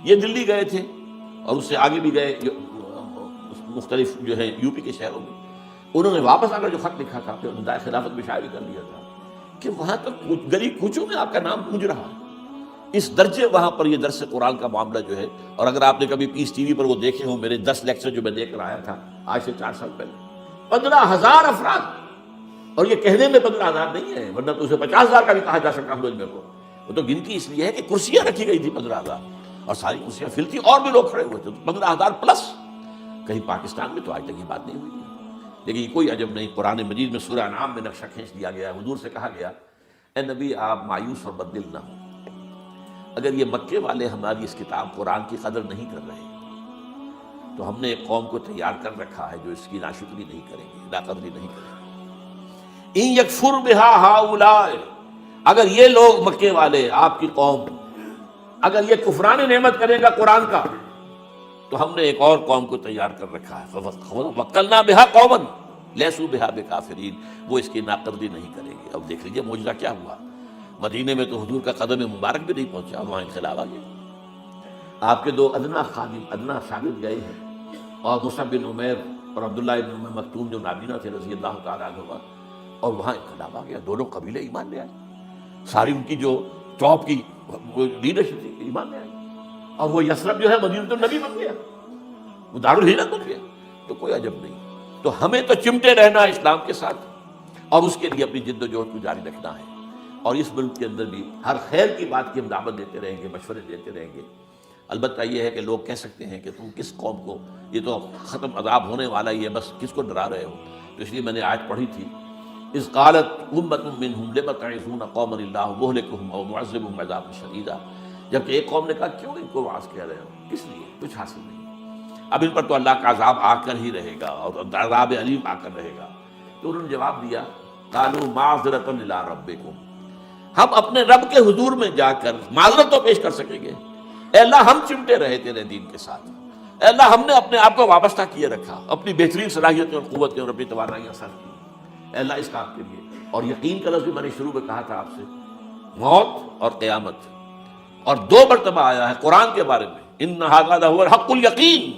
یہ دلی گئے تھے اور اس سے آگے بھی گئے مختلف جو ہے یو پی کے شہروں میں. انہوں نے واپس آ کر جو خط لکھا تھا پھر ندائے خلافت میں شائع بھی کر لیا تھا کہ وہاں تک گلی کوچوں میں آپ کا نام گونج رہا ہے. اس درجے وہاں پر یہ درس قرآن کا معاملہ جو ہے. اور اگر آپ نے کبھی پیس ٹی وی پر وہ دیکھے ہوں، میرے 10 لیکچر جو میں دیکھ کر آیا تھا آج سے 4 سال پہلے 15,000 افراد، اور یہ کہنے میں 15,000 نہیں ہے، ورنہ تو اسے 50,000 کا بھی کہا جا سکتا مجمع کو. وہ تو گنتی اس لیے ہے کہ کرسیاں رکھی گئی تھی 15,000، اور ساری کرسیاں فل تھی اور بھی لوگ کھڑے ہوئے تھے، 15,000 پلس. کہیں پاکستان میں تو آج تک یہ بات نہیں ہوئی ہے. لیکن یہ کوئی عجب نہیں، قرآن مجید میں سورہ انعام میں نقشہ کھینچ دیا گیا ہے. حضور سے کہا گیا اے نبی آپ مایوس اور بددل نہ ہوں، اگر یہ مکے والے ہماری اس کتاب قرآن کی قدر نہیں کر رہے تو ہم نے ایک قوم کو تیار کر رکھا ہے جو اس کی ناشکری نہیں کریں گے، ناقدری نہیں کریں گے. ان یکفر بہا ہؤلاء، اگر یہ لوگ مکے والے آپ کی قوم اگر یہ کفران نعمت کرے گا قرآن کا تو ہم نے ایک اور قوم کو تیار کر رکھا ہے. وَوَكَّلْنَا بِهَا قَوْمًا لَيْسُوا بِهَا بِكَافِرِينَ، وہ اس کی ناقدری نہیں کریں گے. اب دیکھ لیجیے معجزہ کیا ہوا. مدینے میں تو حضور کا قدم مبارک بھی نہیں پہنچا، وہاں انقلاب آ گیا. آپ کے 2 ادنا خادم، ادنا شاگرد گئے ہیں، اور مصعب بن عمیر اور عبداللہ بن ام مکتوم جو نابینا تھے رضی اللہ تعالیٰ عنہما، اور وہاں انقلاب آ گیا. دونوں قبیلے ایمان لے آئے، ساری ان کی جو ٹاپ کی لیڈرشپ تھی ایمان لے آئی، اور وہ یثرب جو ہے مدینہ النبی بن گیا، وہ دارالہجرت بن گیا. تو کوئی عجب نہیں. تو ہمیں تو چمٹے رہنا ہے اسلام کے ساتھ، اور اس کے لیے اپنی جد و جہد کو جاری رکھنا ہے. اور اس ملک کے اندر بھی ہر خیر کی بات کی ہم دعوت دیتے رہیں گے، مشورے دیتے رہیں گے. البتہ یہ ہے کہ لوگ کہہ سکتے ہیں کہ تم کس قوم کو، یہ تو ختم عذاب ہونے والا ہی ہے، بس کس کو ڈرا رہے ہو. تو اس لیے میں نے آیت پڑھی تھی اذ قالت امۃ منہم لم تعظون قوما اللہ مہلکہم او معذبہم عذابا شدیدا، جبکہ ایک قوم نے کہا کیوں ان کو واعظ کہہ رہے ہو، کس لیے، کچھ حاصل نہیں. اب ان پر تو اللہ کا عذاب آ کر ہی رہے گا، اور عذاب علیم آ کر رہے گا. تو انہوں نے جواب دیا قالوا معذرۃ الی ربکم، ہم اپنے رب کے حضور میں جا کر معذرت تو پیش کر سکیں گے. اے اللہ ہم چمٹے رہے تیرے دین کے ساتھ، اے اللہ ہم نے اپنے آپ کو وابستہ کیے رکھا، اپنی بہترین صلاحیتیں اور قوتیں اور اپنی توانائیاں صرف کی اے اللہ اس کام کے لیے. اور یقین کا لفظ بھی میں نے شروع میں کہا تھا آپ سے، موت اور قیامت، اور 2 مرتبہ آیا ہے قرآن کے بارے میں ان ھذا لہو الحق الیقین،